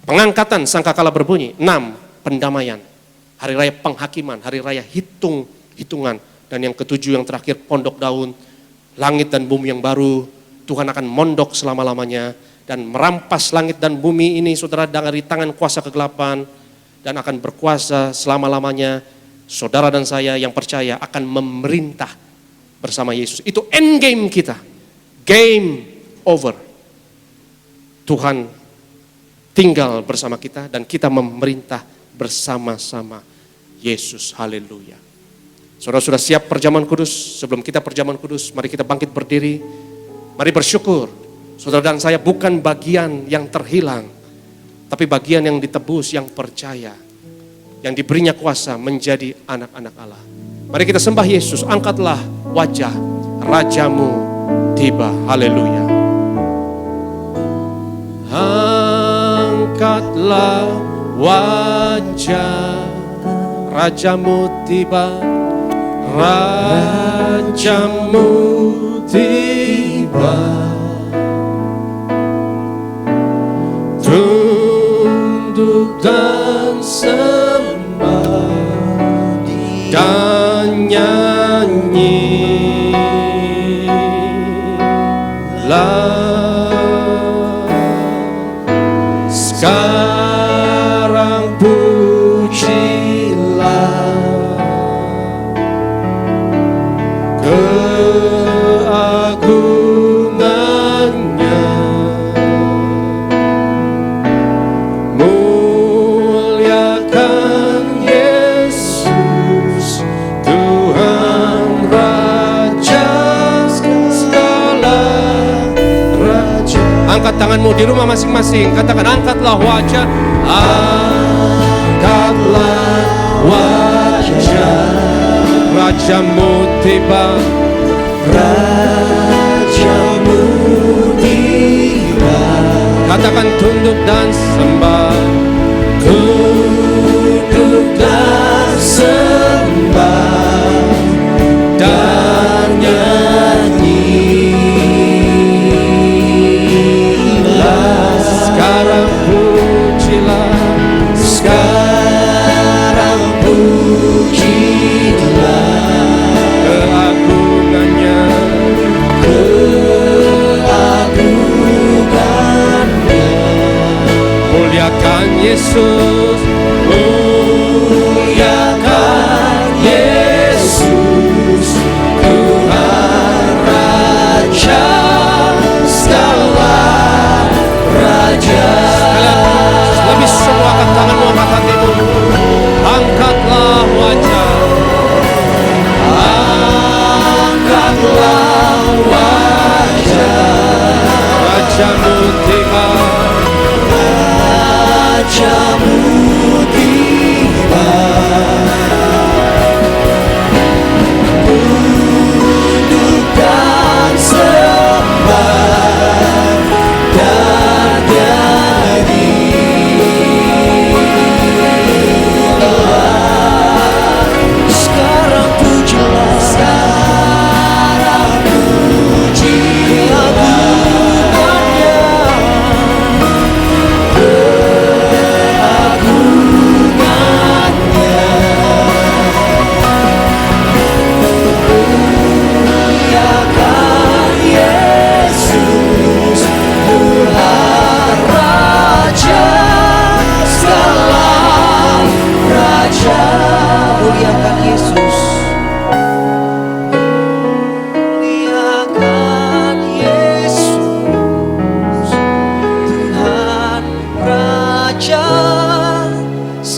A: pengangkatan sangkakala berbunyi, 6 pendamaian. Hari raya penghakiman, hari raya hitungan. Dan yang ketujuh yang terakhir pondok daun, langit dan bumi yang baru. Tuhan akan mondok selama-lamanya dan merampas langit dan bumi ini saudara dari tangan kuasa kegelapan dan akan berkuasa selama-lamanya. Saudara dan saya yang percaya akan memerintah bersama Yesus. Itu end game kita. Game over. Tuhan tinggal bersama kita dan kita memerintah bersama-sama Yesus. Haleluya. Saudara sudah siap perjamuan kudus? Sebelum kita perjamuan kudus, mari kita bangkit berdiri. Mari bersyukur. Saudara dan saya bukan bagian yang terhilang, tapi bagian yang ditebus, yang percaya, yang diberinya kuasa menjadi anak-anak Allah. Mari kita sembah Yesus, angkatlah wajah, Rajamu tiba. Haleluya. Angkatlah wajah, Rajamu tiba. Rajamu tiba, tunduk dan sembah dan nyanyilah. Sekarang pujilah keagungannya, muliakan Yesus, Tuhan Raja segala raja. Angkat tanganmu di rumah masing-masing, katakan angkatlah wajah, angkatlah wajah, Rajamu tiba, Rajamu tiba. Katakan tunduk dan sembah, tunduk dan sembah dan nyanyilah. Sekarang pujilah, sekarang pujilah keagungannya, muliakan Yesus, muliakan Yesus, Tuhan Raja segala raja.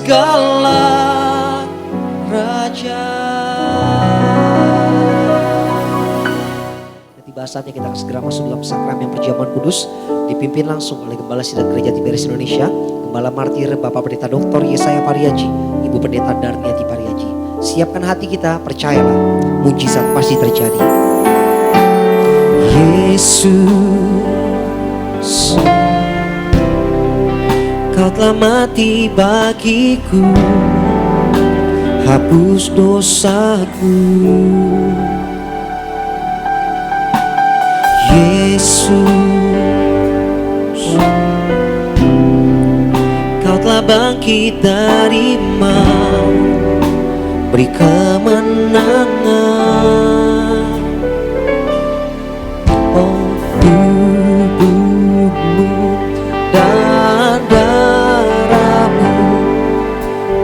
B: segala raja. Tiba saatnya kita akan segera masuk dalam sakramen perjamuan kudus, dipimpin langsung oleh Gembala Sidang Gereja Tiberias Indonesia, Gembala Martir Bapak Pendeta Dr. Yesaya Pariaji, Ibu Pendeta Darniati Pariaji. Siapkan hati kita, percayalah, mujizat pasti terjadi. Yesus, Kau telah mati bagiku, hapus dosaku. Yesus, Kau telah bangkit dari maut, beri kemenangan. Oh, tubuhmu dan darahmu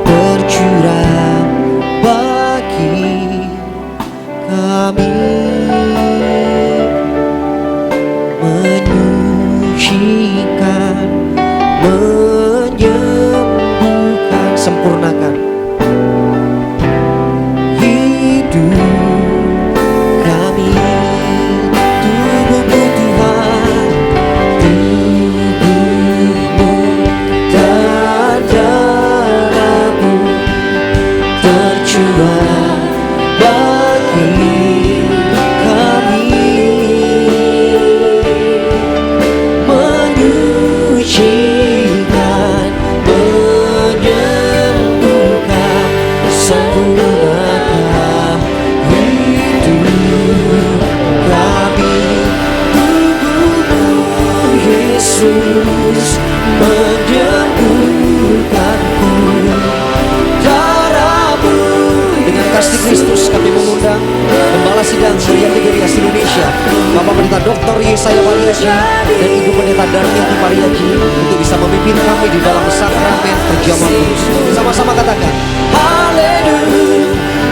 B: tercurah bagi kami, menyucikan, menyembuhkan, sempurnakan hidup kami. Tubuhmu Tuhan, tubuhmu dan darahmu tercurah bagi kami, menyucikan, menyembuhkan, sempurnakan hidup kami. Tubuhmu Yesus menyembuhkanku, darahmu. Dengan kasih Kristus kami mengundang Gembala Sidang Gereja Tiberias Indonesia, Bapak Pendeta Dr. Yesaya Pariaji dan Ibu Pendeta Darniati Pariaji untuk bisa memimpin kami di dalam sakramen perjamuan kudus. Sama-sama katakan haleluya,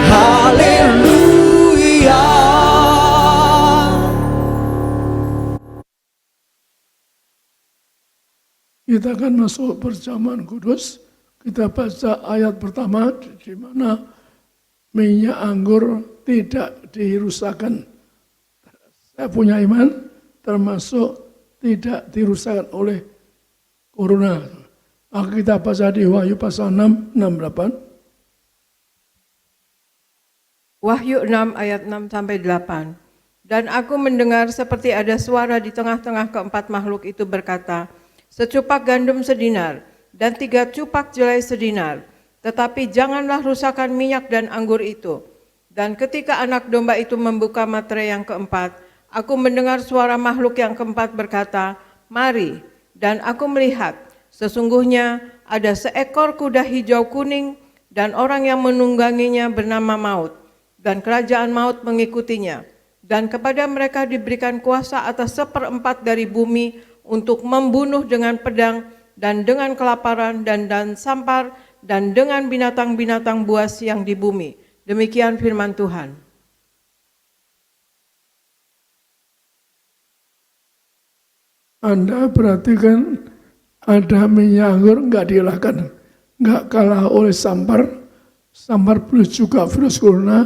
B: haleluya.
C: Kita akan masuk perjamuan kudus. Kita baca ayat pertama di mana minyak anggur tidak dirusakkan. Saya punya iman termasuk tidak dirusakkan oleh corona. Maka kita baca di Wahyu pasal 6, 68.
D: Wahyu 6 ayat 6 sampai 8. Dan aku mendengar seperti ada suara di tengah-tengah keempat makhluk itu berkata, secupak gandum sedinar dan 3 cupak jelai sedinar, tetapi janganlah rusakkan minyak dan anggur itu. Dan ketika anak domba itu membuka materai yang keempat, aku mendengar suara makhluk yang keempat berkata, mari. Dan aku melihat, sesungguhnya ada seekor kuda hijau kuning dan orang yang menungganginya bernama Maut, dan kerajaan maut mengikutinya. Dan kepada mereka diberikan kuasa atas 1/4 dari bumi untuk membunuh dengan pedang dan dengan kelaparan dan sampar dan dengan binatang-binatang buas yang di bumi. Demikian firman Tuhan.
C: Anda perhatikan ada minyak anggur nggak dielahkan, nggak kalah oleh sampar. Sampar plus juga virus corona,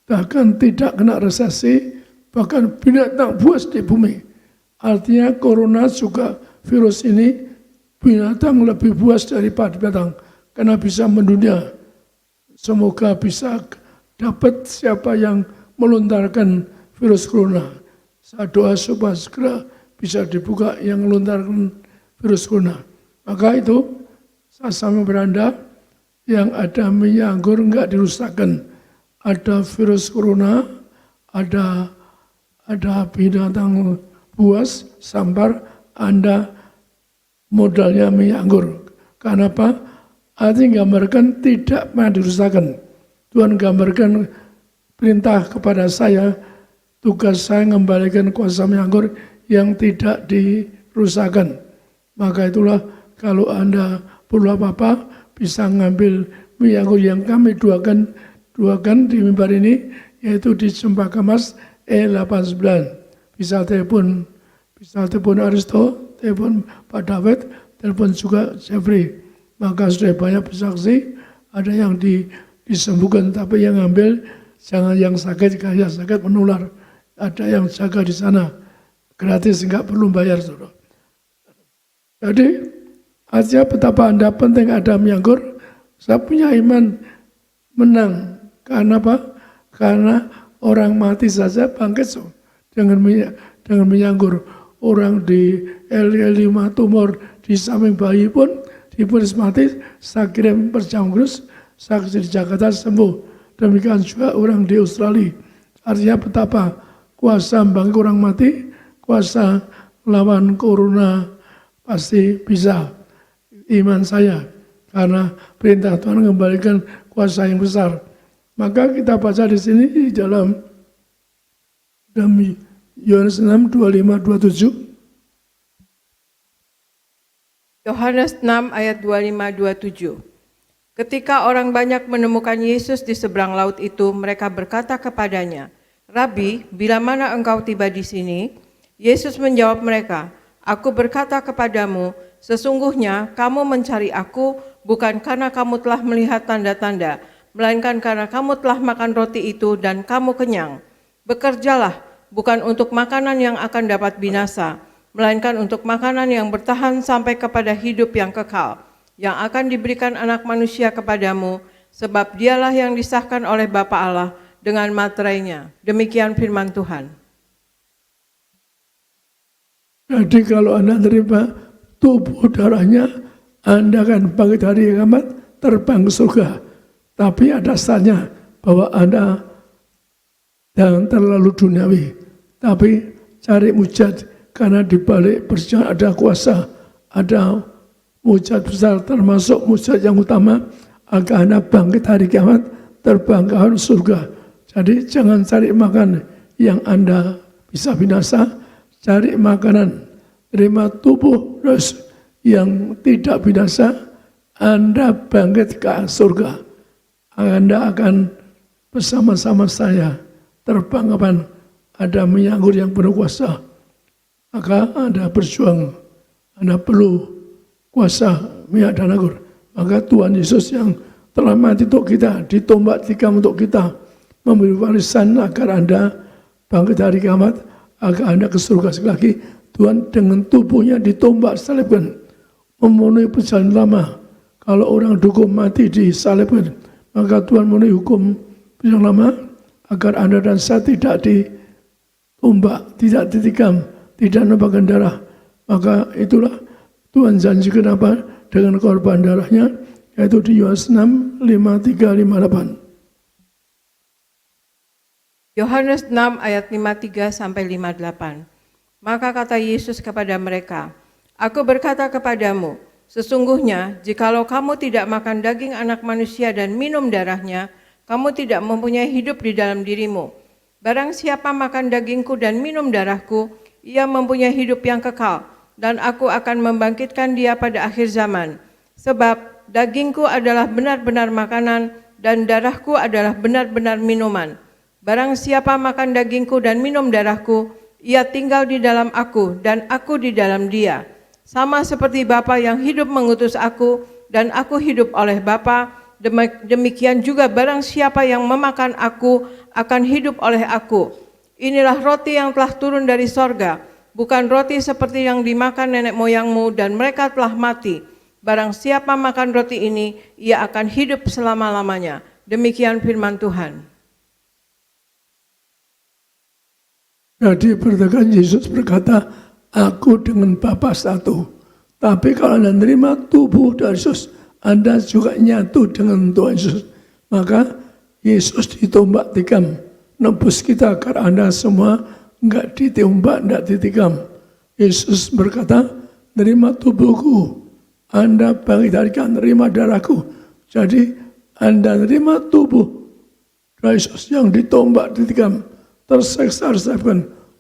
C: bahkan tidak kena resesi, bahkan binatang buas di bumi. Artinya corona juga virus ini binatang lebih buas daripada binatang karena bisa mendunia. Semoga bisa dapat siapa yang melontarkan virus corona. Saya doa supaya segera bisa dibuka yang melontarkan virus corona. Maka itu saya sama beranda yang ada minyak anggur enggak dirusakkan. Ada virus corona, ada binatang buas, sampar, Anda modalnya minyak anggur. Karena apa? Artinya gambarkan tidak pernah dirusakkan. Tuhan gambarkan perintah kepada saya, tugas saya mengembalikan kuasa minyak anggur yang tidak dirusakkan. Maka itulah kalau Anda perlu apa-apa, bisa ngambil minyak anggur yang kami duakan di mimbar ini, yaitu di Cempaka Mas E89. Bisa telepon Aristo, telepon Pak David, telepon juga Jeffrey. Maka sudah banyak bersaksi, ada yang disembuhkan, tapi yang ambil jangan yang sakit, karena sakit menular. Ada yang jaga di sana, gratis, nggak perlu bayar, saudara. Jadi, artinya betapa Anda penting ada miyanggur. Saya punya iman menang. Karena apa? Karena orang mati saja bangkit dengan miyanggur. Orang di L5 tumor di samping bayi pun diputus mati, saya kirim perjangkrus, saksi di Jakarta sembuh. Demikian juga orang di Australia. Artinya betapa kuasa bangkit orang mati, kuasa lawan corona pasti bisa. Iman saya, karena perintah Tuhan mengembalikan kuasa yang besar. Maka kita baca di sini di dalam Yohanes 6, 25-27.
D: Yohanes 6 ayat 25-27. Ketika orang banyak menemukan Yesus di seberang laut itu, mereka berkata kepadanya, "Rabi, bila mana engkau tiba di sini?" Yesus menjawab mereka, "Aku berkata kepadamu, sesungguhnya kamu mencari aku bukan karena kamu telah melihat tanda-tanda, melainkan karena kamu telah makan roti itu dan kamu kenyang. Bekerjalah bukan untuk makanan yang akan dapat binasa, melainkan untuk makanan yang bertahan sampai kepada hidup yang kekal, yang akan diberikan Anak Manusia kepadamu, sebab dialah yang disahkan oleh Bapa Allah dengan materainya." Demikian firman Tuhan.
C: Jadi kalau Anda terima tubuh darahnya, Anda akan bangkit hari kiamat, terbang ke surga. Tapi ada saatnya bahwa Anda jangan terlalu duniawi, tapi cari mujizat, karena di balik perjuangan ada kuasa, ada mujizat besar, termasuk mujizat yang utama agar Anda bangkit hari kiamat, terbang ke surga. Jadi jangan cari makan yang Anda bisa binasa, cari makanan, terima tubuh yang tidak binasa, Anda bangkit ke surga. Anda akan bersama-sama saya terbang kapan ada miyanggur yang penuh kuasa. Maka Anda berjuang, Anda perlu kuasa minyak dan anggur. Maka Tuhan Yesus yang telah mati untuk kita, ditombak tikam untuk kita, memberi warisan agar Anda bangkit hari kiamat, agar Anda ke surga sekali lagi. Tuhan dengan tubuhnya ditombak, salibkan, memenuhi perjalanan lama. Kalau orang dihukum mati disalibkan, maka Tuhan memenuhi hukum yang lama agar Anda dan saya tidak ditombak, tidak ditikam, tidak numpahkan darah. Maka itulah Tuhan janjikan apa? Dengan korban darahnya, yaitu di Yohanes 6, 53, 58.
D: Yohanes 6 ayat 53 sampai 58. Maka kata Yesus kepada mereka, "Aku berkata kepadamu, sesungguhnya jikalau kamu tidak makan daging Anak Manusia dan minum darahnya, kamu tidak mempunyai hidup di dalam dirimu. Barang siapa makan dagingku dan minum darahku, ia mempunyai hidup yang kekal, dan aku akan membangkitkan dia pada akhir zaman. Sebab dagingku adalah benar-benar makanan, dan darahku adalah benar-benar minuman. Barang siapa makan dagingku dan minum darahku, ia tinggal di dalam aku, dan aku di dalam dia. Sama seperti Bapa yang hidup mengutus aku, dan aku hidup oleh Bapa, demikian juga barang siapa yang memakan aku akan hidup oleh aku. Inilah roti yang telah turun dari sorga, bukan roti seperti yang dimakan nenek moyangmu dan mereka telah mati. Barang siapa makan roti ini, ia akan hidup selama-lamanya." Demikian firman Tuhan.
C: Jadi perkataan Yesus berkata, "Aku dengan Bapa satu." Tapi kalau Anda menerima tubuh dari Yesus, Anda juga nyatu dengan Tuhan Yesus. Maka Yesus ditombak tikam, nebus kita agar Anda semua enggak ditombak, enggak ditikam. Yesus berkata, "Terima tubuhku, Anda bangkit dari kiamat, terima darahku." Jadi Anda terima tubuh dari Yesus yang ditombak, ditikam, terseksa,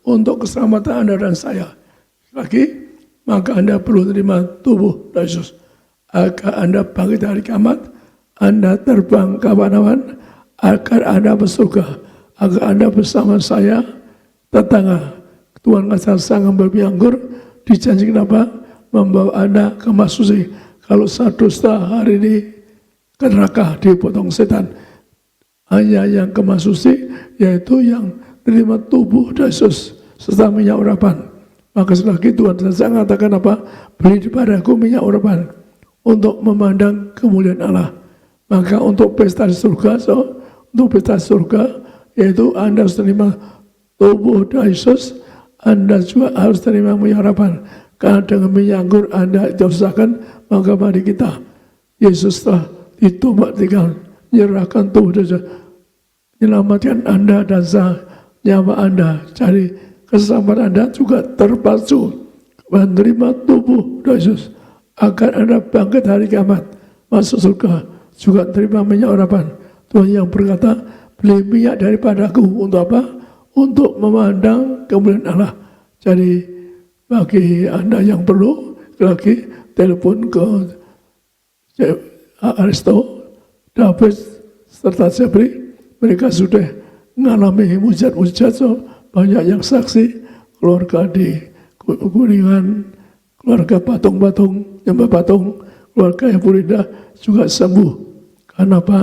C: untuk keselamatan Anda dan saya. Lagi, maka Anda perlu terima tubuh dari Yesus. Agar Anda bangkit dari kiamat, Anda terbang ke awan-awan, agar Anda bersurga, agar Anda bersama saya, tetangga. Tuhan kata sang ambil anggur, dijanjikan apa? Membawa Anda ke Mas Suci. kalau saya dusta hari ini ke neraka dipotong setan. Hanya yang kemasusi, yaitu yang terima tubuh Yesus serta minyak urapan. Maka selagi Tuhan saya mengatakan apa? Beli daripada-Ku minyak urapan untuk memandang kemuliaan Allah. Maka untuk pesta di surga, untuk pesta di surga, yaitu Anda harus terima tubuh Yesus, Anda juga harus terima minyak urapan. Karena dengan minyak anggur Anda diusahakan, maka mari kita, Yesus telah ditumbatikan, menyerahkan tubuh Yesus, menyelamatkan Anda dan nyawa Anda. Jadi keselamatan Anda juga terpacu menerima tubuh Yesus agar Anda bangkit hari kiamat masuk surga, juga terima minyak urapan. Tuhan yang berkata, beli minyak daripada-Ku untuk apa? Untuk memandang kemuliaan Allah. Jadi bagi Anda yang perlu, lagi telepon ke Aristo, David, serta Jeffrey. Mereka sudah mengalami mujizat-mujizat, banyak yang saksi, keluarga di Kuningan, keluarga patung-patung, nyembah patung, keluarga yang Purida juga sembuh. Karena apa?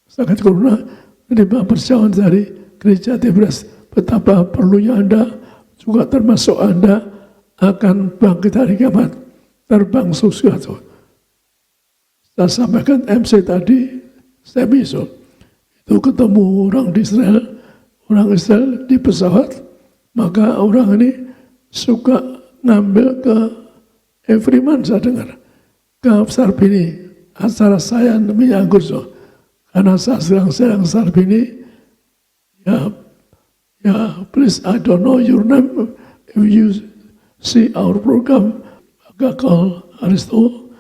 C: Sakit corona, menerima perjalanan dari gereja Tiberias. Betapa perlunya Anda, juga termasuk Anda, akan bangkit hari kiamat, terbang surga. Saya sampaikan MC tadi, itu ketemu orang di Israel di pesawat, maka orang ini suka ngambil ke Everyman, saya dengar, ke Sarbini, acara saya minyak anggur. Karena saya sedang Sarbini, ya, please, I don't know your name, if you see our program, maka call Aristo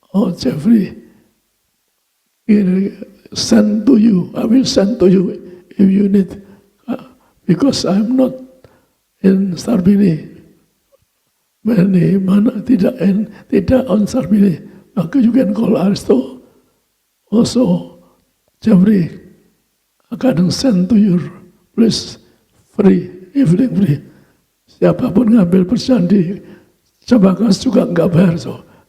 C: or Jeffrey, send to you, I will send to you if you need, because I'm not in Sarbini, mana tidak on Sarbini, maka you can call Aristo, also Jeffrey, akan send to your place free, evening free. Siapapun ngambil persen di Cabakas juga nggak bayar.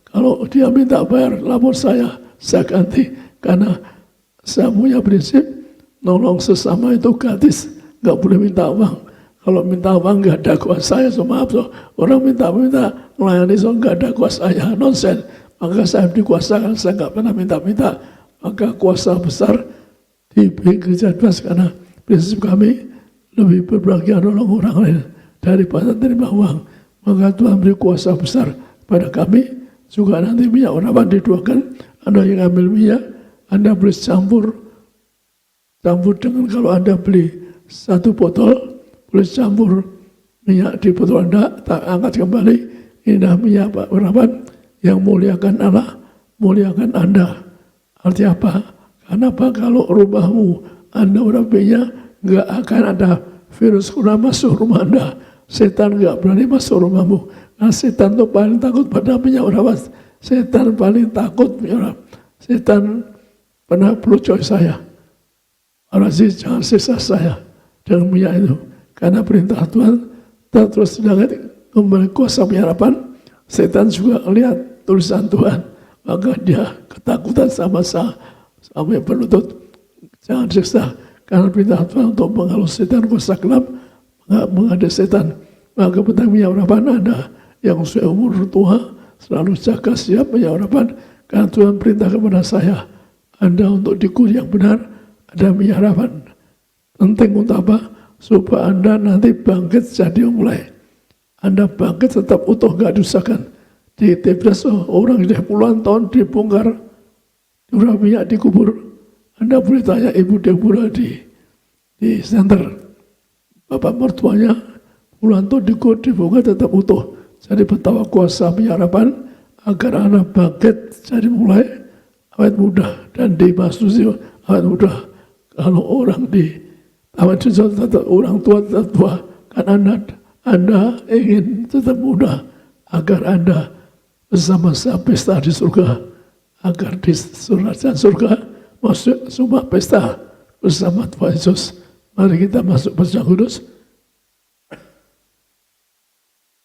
C: Kalau dia minta bayar, lapor saya ganti. Karena saya punya prinsip, nolong sesama itu gratis, nggak boleh minta uang. Kalau minta uang nggak ada kuasa saya, maaf. Orang minta melayani, nggak ada kuasa saya, nonsen. Maka saya dikuasakan, saya nggak pernah minta. Maka kuasa besar di gereja Tiberias, karena prinsip kami lebih berbahagia nolong orang lain daripada terima uang. Maka Tuhan beri kuasa besar pada kami. Juga nanti minyak urapan dituakan, Anda yang ambil minyak, Anda boleh campur dengan, kalau Anda beli satu botol, boleh campur minyak di botol Anda, tak angkat kembali. Inilah minyak urapan yang muliakan Allah, muliakan Anda. Artinya apa? Karena apa? Kalau rumahmu Anda urapinya, nggak akan ada virus corona masuk rumah Anda. Setan nggak berani masuk rumahmu. Nah, setan itu paling takut pada minyak urapan. Setan paling takut minyak urapan. Setan pernah pelucoi saya. Arasi jangan sisa saya dengan minyak itu. Karena perintah Tuhan, kita terus kembali kuasa minyak urapan. Setan juga lihat tulisan Tuhan. Maka dia ketakutan sama yang penuntut. Jangan siksa. Karena perintah Tuhan untuk menghalus setan, kuasa gelap, menghadapi setan. Maka petang minyak urapan Anda yang usia umur tua, selalu jaga siap minyak urapan. Karena Tuhan perintah kepada saya, Anda untuk dikur yang benar, ada minyak urapan. Penting untuk apa? Supaya Anda nanti bangkit jadi mulai. Anda bangkit tetap utuh, gak diusahakan. Di Tiberias orang sudah puluhan tahun dibongkar, orang minyak dikubur. Anda boleh tanya Ibu Deborah di center. Bapak mertuanya puluhan tahun dibongkar tetap utuh. Jadi betapa kuasa minyak urapan agar Anda bangkit jadi mulai awet muda. Dan di Masusi awet muda. Kalau orang di awet muda tetap orang tua tetap tua. Kan Anda ingin tetap muda agar Anda bersama-sama pesta di surga, agar di surga masuk semua pesta bersama Tuhan Yesus. Mari kita masuk perjamuan kudus.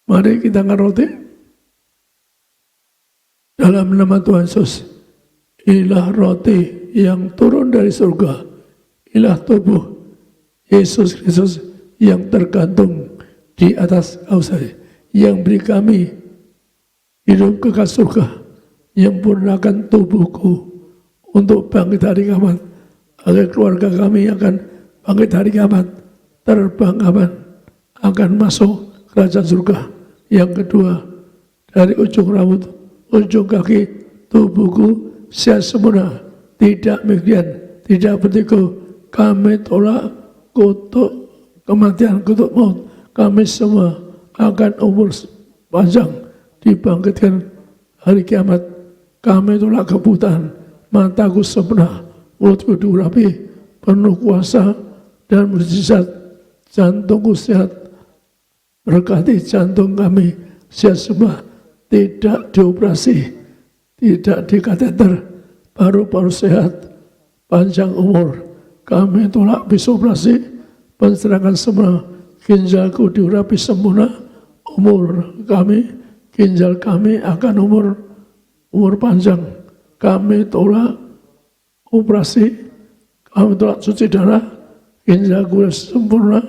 C: Mari kita angkat roti dalam nama Tuhan Yesus. Inilah roti yang turun dari surga, inilah tubuh Yesus Kristus yang tergantung di atas kayu salib, yang beri kami hidup kekal surga, yang purnakan tubuhku untuk bangkit hari kiamat, agar keluarga kami akan bangkit hari kiamat, terbang akan masuk kerajaan surga. Yang kedua, dari ujung rambut, ujung kaki, tubuhku sehat sempurna, tidak migrain, tidak vertigo. Kami tolak kutuk kematian, kutuk maut. Kami semua akan umur panjang, dibangkitkan hari kiamat. Kami tolak kebutaan, mataku sempurna, mulutku diurapi, penuh kuasa dan mujizat. Jantungku sehat, berkati jantung kami sehat semua, tidak dioperasi, tidak dikateter, paru-paru sehat, panjang umur. Kami tolak bisu operasi, penserangan semua, ginjalku diurapi sempurna, umur kami, ginjal kami akan umur panjang. Kami tolak operasi, kami tolak cuci darah, ginjalku sempurna,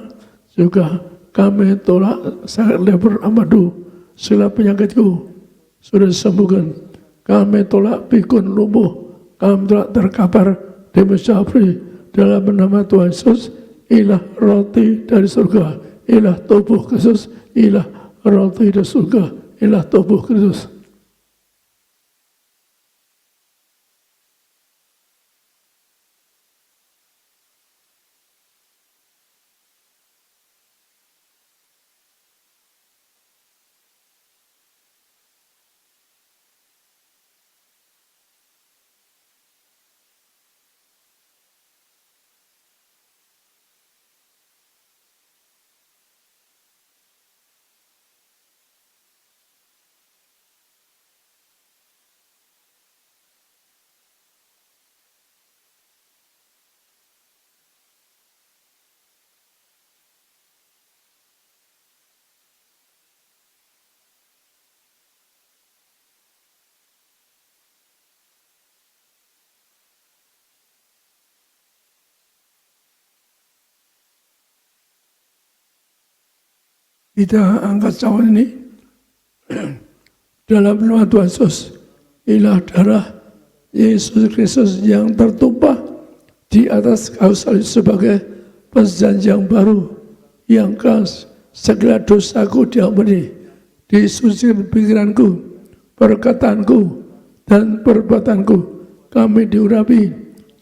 C: juga kami tolak sakit leber amadu, segala penyakitku sudah disembuhkan. Kami tolak pikun lumpuh, kami tolak terkapar demi Syafri dalam nama Tuhan Yesus. Inilah roti dari surga, inilah tubuh Kristus, inilah roti dari surga, inilah tubuh Kristus. Kita angkat cawan ini dalam nama Tuhan Yesus. Inilah darah Yesus Kristus yang tertumpah di atas kayu salib sebagai perjanjian baru yang khas. Segala dosaku diampuni, disucikan pikiranku, perkataanku, dan perbuatanku. Kami diurapi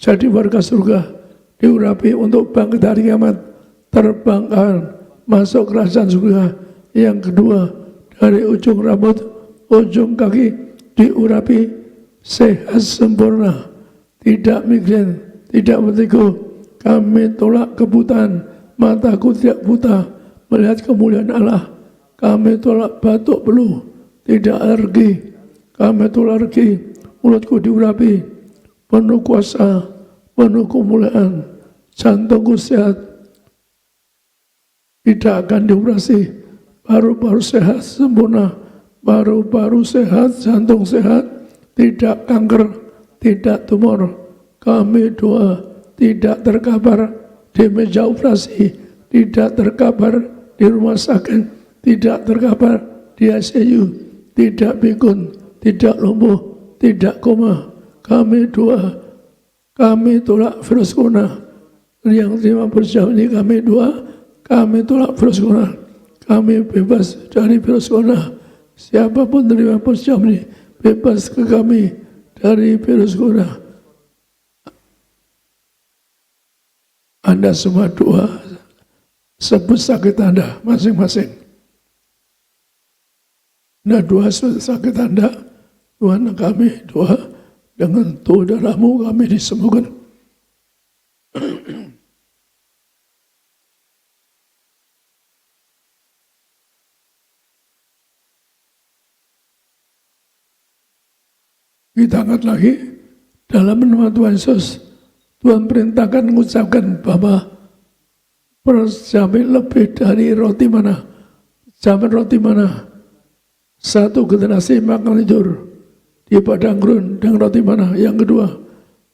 C: jadi warga surga, diurapi untuk bangkit hari kiamat, terbangkan masuk kerajaan surga. Yang kedua, dari ujung rambut, ujung kaki diurapi sehat sempurna, tidak migrain, tidak vertigo. Kami tolak kebutaan, mataku tidak buta melihat kemuliaan Allah. Kami tolak batuk flu, tidak alergi. Kami tolak alergi, mulutku diurapi, penuh kuasa, penuh kemuliaan. Jantungku sehat, tidak akan dioperasi, paru-paru sehat sempurna, paru-paru sehat, jantung sehat, tidak kanker, tidak tumor. Kami doa, tidak terkapar di meja operasi, tidak terkapar di rumah sakit, tidak terkapar di ICU, tidak pikun, tidak lumpuh, tidak koma. Kami doa, kami tolak virus corona. Yang 50 jam ini kami doa, kami tolak virus corona. Kami bebas dari virus corona. Siapapun terima jam ini, bebas ke kami dari virus corona. Anda semua doa, sebut sakit Anda masing-masing. Anda doa sakit Anda, Tuhan kami doa dengan tubuh darahmu kami disembuhkan. Kita angkat lagi dalam nama Tuhan Yesus. Tuhan perintahkan mengucapkan bahwa perjamin lebih dari roti mana, zaman roti mana. Satu generasi makan tidur di padang gurun dengan roti mana. Yang kedua,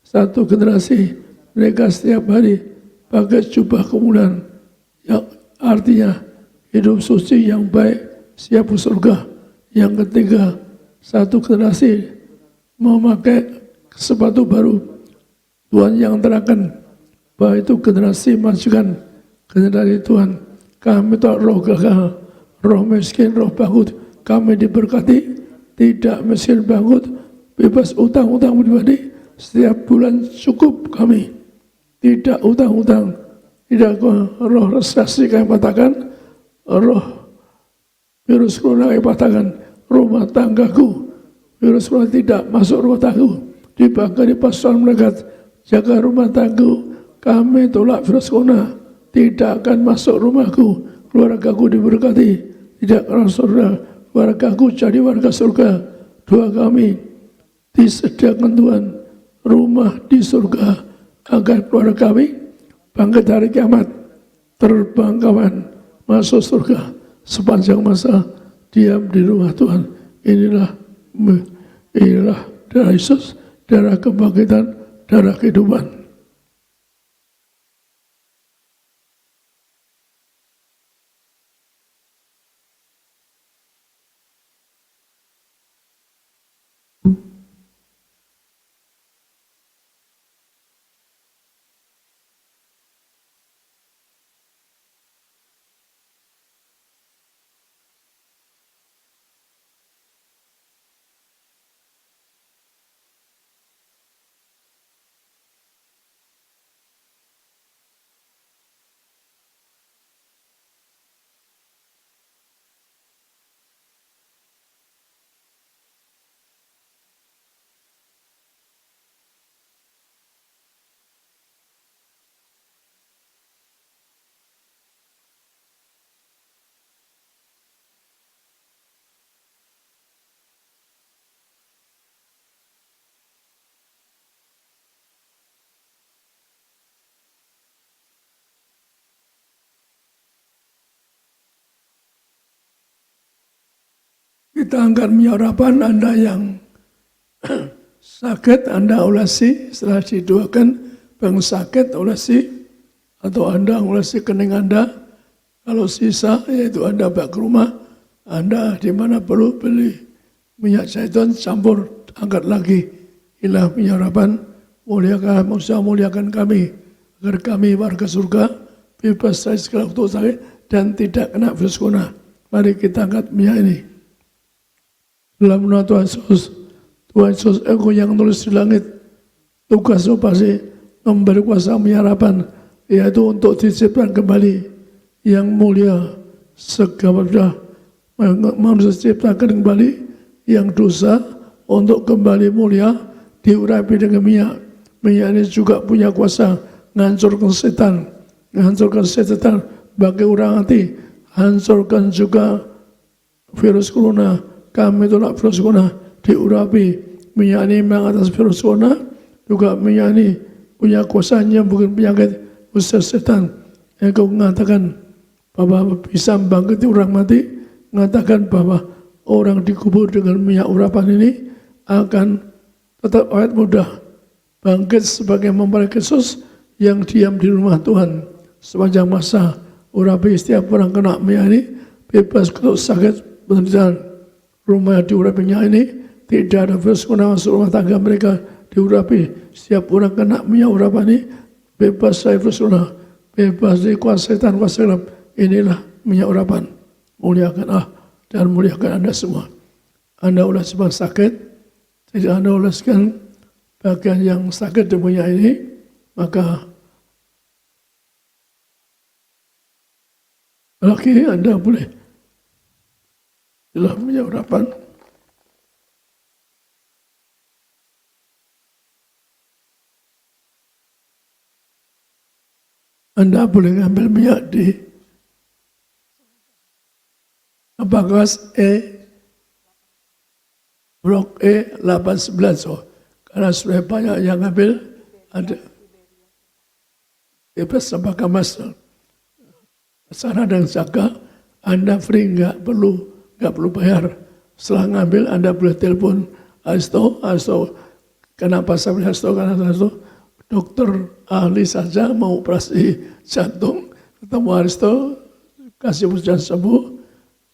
C: satu generasi mereka setiap hari pakai jubah kemuliaan, yang artinya hidup suci yang baik, siap ke surga. Yang ketiga, satu generasi memakai sepatu baru. Tuhan yang terangkan bahwa itu generasi majikan, generasi Tuhan. Kami tak roh gagal, roh miskin, roh bangkrut. Kami diberkati, tidak miskin bangkrut, bebas utang-utang pribadi. Setiap bulan cukup kami, tidak utang-utang, tidak roh resesi kami patahkan, roh virus corona kami patahkan, rumah tanggaku, virus corona tidak masuk rumah tanggaku, dibakar di pasukan melekat, jaga rumah tanggaku, kami tolak virus corona, tidak akan masuk rumahku, keluargaku diberkati, tidak akan surga, keluargaku jadi warga surga. Doa kami disediakan Tuhan rumah di surga agar keluarga kami bangkit hari kiamat, terbang kawan masuk surga sepanjang masa diam di rumah Tuhan. Inilah darah Yesus, darah kebangkitan, darah kehidupan. Kita angkat menyuarapan Anda yang sakit, Anda olesi, setelah didoakan bang sakit olesi, atau Anda olesi kening Anda, kalau sisa yaitu Anda bawa ke rumah, Anda di mana perlu beli minyak zaitun campur, angkat lagi, inilah menyuarapan, muliakan kami, agar kami warga surga, bebas dari segala waktu sakit, dan tidak kena virus corona. Mari kita angkat minyak ini. Dalam nama Tuhan Yesus, Engkau yang tulis di langit, tugasmu pasti memberi kuasa menyarapan, yaitu untuk diciptakan kembali yang mulia, segala manusia diciptakan kembali, yang dosa untuk kembali mulia, diurapi dengan minyak. Minyak ini juga punya kuasa menghancurkan setan bagi orang hati, hancurkan juga virus corona. Kami tolak virus corona, diurapi minyak ini mengatas virus corona, juga minyak ini punya kuasanya bukan penyakit usir setan. Engkau mengatakan bahwa bisa membangkiti orang mati, mengatakan bahwa orang dikubur dengan minyak urapan ini akan tetap awet muda, bangkit sebagai mempelai Kristus yang diam di rumah Tuhan sepanjang masa. Urapi setiap orang kena minyak ini, bebas kutuk sakit, penderitaan. Rumah diurapi minyak ini, tidak ada virus corona masuk rumah tangga mereka, diurapi. Setiap orang kena minyak urapan ini, bebas dari virus corona, bebas dari kuasa setan, kuasa gelap. Inilah minyak urapan. Muliakan Allah dan muliakan Anda semua. Anda ulas sebab sakit, jadi Anda ulaskan bagian yang sakit di minyak ini, maka lagi Anda boleh dalam minyak urapan. Anda boleh ngambil minyak di bagas blok E811. Karena sudah banyak yang ngambil, ada bebas sama kamas. Sana dan jaga, Anda free, nggak perlu bayar. Setelah ngambil, Anda boleh telepon Aristo, kenapa saya bilang Aristo? Karena Aristo dokter ahli saja mau operasi jantung, ketemu Aristo, kasih pujian sembuh.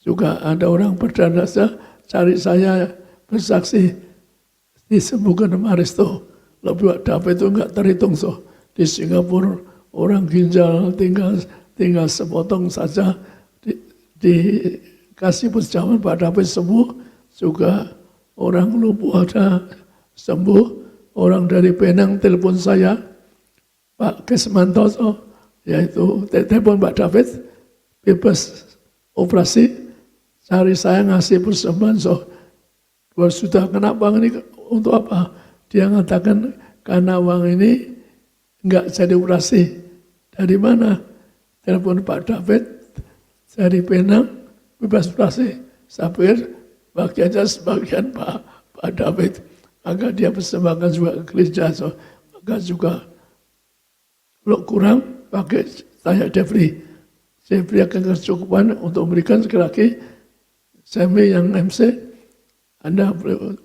C: Juga ada orang perdana saja cari saya bersaksi disembuhkan sama Aristo. Lebih dapat itu enggak terhitung di Singapura orang ginjal tinggal sepotong saja dikasih pujian Pak David sembuh. Juga orang lumpuh ada sembuh. Orang dari Penang telepon saya, Pak Kesmanto, yaitu telepon Pak David, bebas operasi, cari saya ngasih persembahan, 2 juta. Kenapa ini, untuk apa? Dia mengatakan, karena uang ini enggak jadi operasi. Dari mana? Telepon Pak David, dari Penang, bebas operasi. Saya pikir, bagi aja sebagian Pak David. Maka dia persembahkan juga ke gereja. Maka juga kalau kurang pakai tanya Jeffrey akan kecukupan untuk memberikan sekali lagi. Semi yang MC, Anda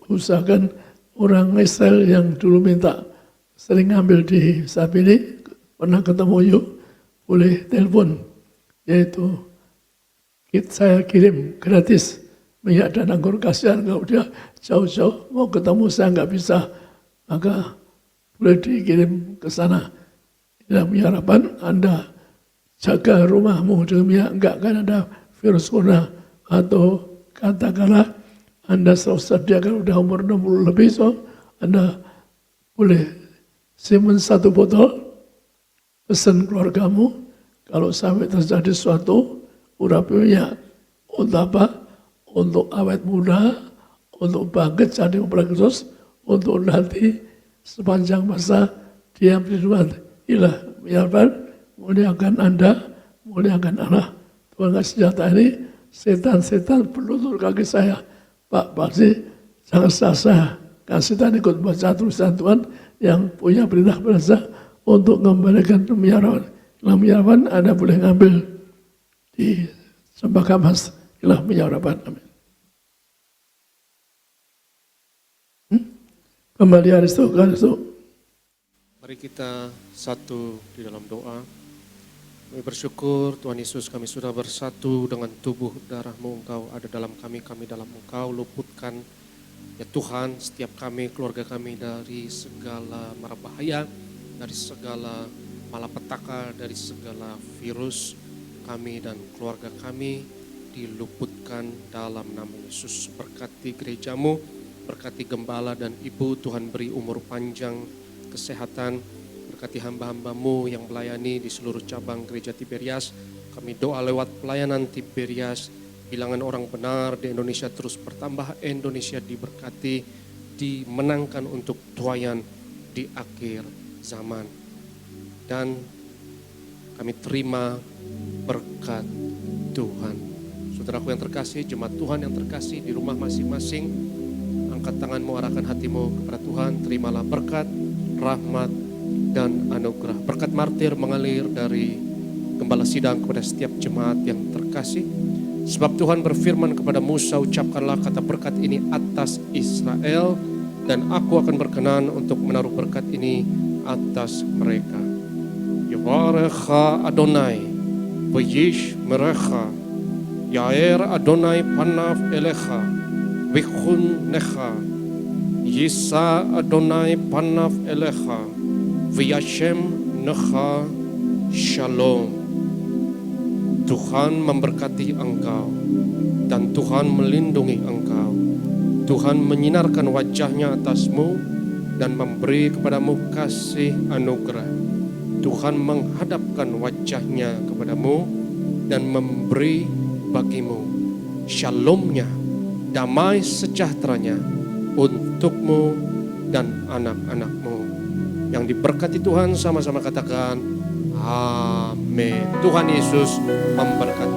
C: usahakan orang Israel yang dulu minta sering ngambil di Sabini, pernah ketemu yuk, boleh telepon, yaitu saya kirim gratis minyak dan anggur. Kasihan kalau dia jauh-jauh mau ketemu saya nggak bisa, maka boleh dikirim ke sana. Dalam harapan Anda jaga rumahmu dengan minyak, enggak kan ada virus corona, atau katakanlah Anda selalu sediakan udah umur 60 lebih, Anda boleh simpen 1 botol, pesan keluargamu, kalau sampai terjadi sesuatu, urapi minyak. Untuk apa? Untuk awet muda, untuk bangkit jadi Kristus, untuk nanti sepanjang masa diam di rumah. Inilah biarkan muliakan Anda, muliakan Allah. Tuhan kasih senjata ini, setan-setan berlutut kaki saya. Pak Paksi, jangan sah-sah. Kan setan ikut baca tulisan Tuhan yang punya perintah berasa untuk mengembalikan pemeliharaan. Dalam pemeliharaan Anda boleh ngambil di Cempaka Mas. Inilah pemeliharaan. Amin. Kembali Aristo.
A: Mari kita satu di dalam doa. Kami bersyukur Tuhan Yesus, kami sudah bersatu dengan tubuh darah-Mu. Engkau ada dalam kami, kami dalam Engkau. Luputkan ya Tuhan setiap kami, keluarga kami dari segala mara bahaya, dari segala malapetaka, dari segala virus. Kami dan keluarga kami diluputkan dalam nama Yesus. Berkati gereja-Mu, berkati gembala dan ibu, Tuhan beri umur panjang, kesehatan, berkati hamba-hamba-Mu yang melayani di seluruh cabang gereja Tiberias. Kami doa lewat pelayanan Tiberias, bilangan orang benar di Indonesia terus bertambah, Indonesia diberkati, dimenangkan untuk tuayan di akhir zaman. Dan kami terima berkat Tuhan. Saudaraku yang terkasih, jemaat Tuhan yang terkasih di rumah masing-masing, angkat tanganmu, arahkan hatimu kepada Tuhan, terimalah berkat, rahmat, dan anugerah. Berkat martir mengalir dari gembala sidang kepada setiap jemaat yang terkasih. Sebab Tuhan berfirman kepada Musa, ucapkanlah kata berkat ini atas Israel, dan aku akan berkenan untuk menaruh berkat ini atas mereka. Yevarecha Adonai, Vayish merecha, Yair Adonai panav elecha, Vichun necha, Yisa Adonai panav elecha, V'yashem necha shalom. Tuhan memberkati engkau dan Tuhan melindungi engkau. Tuhan menyinarkan wajahnya atasmu dan memberi kepadamu kasih anugerah. Tuhan menghadapkan wajahnya kepadamu dan memberi bagimu shalomnya, damai sejahteranya untukmu dan anak-anakmu. Yang diberkati Tuhan sama-sama katakan amin. Tuhan Yesus memberkati.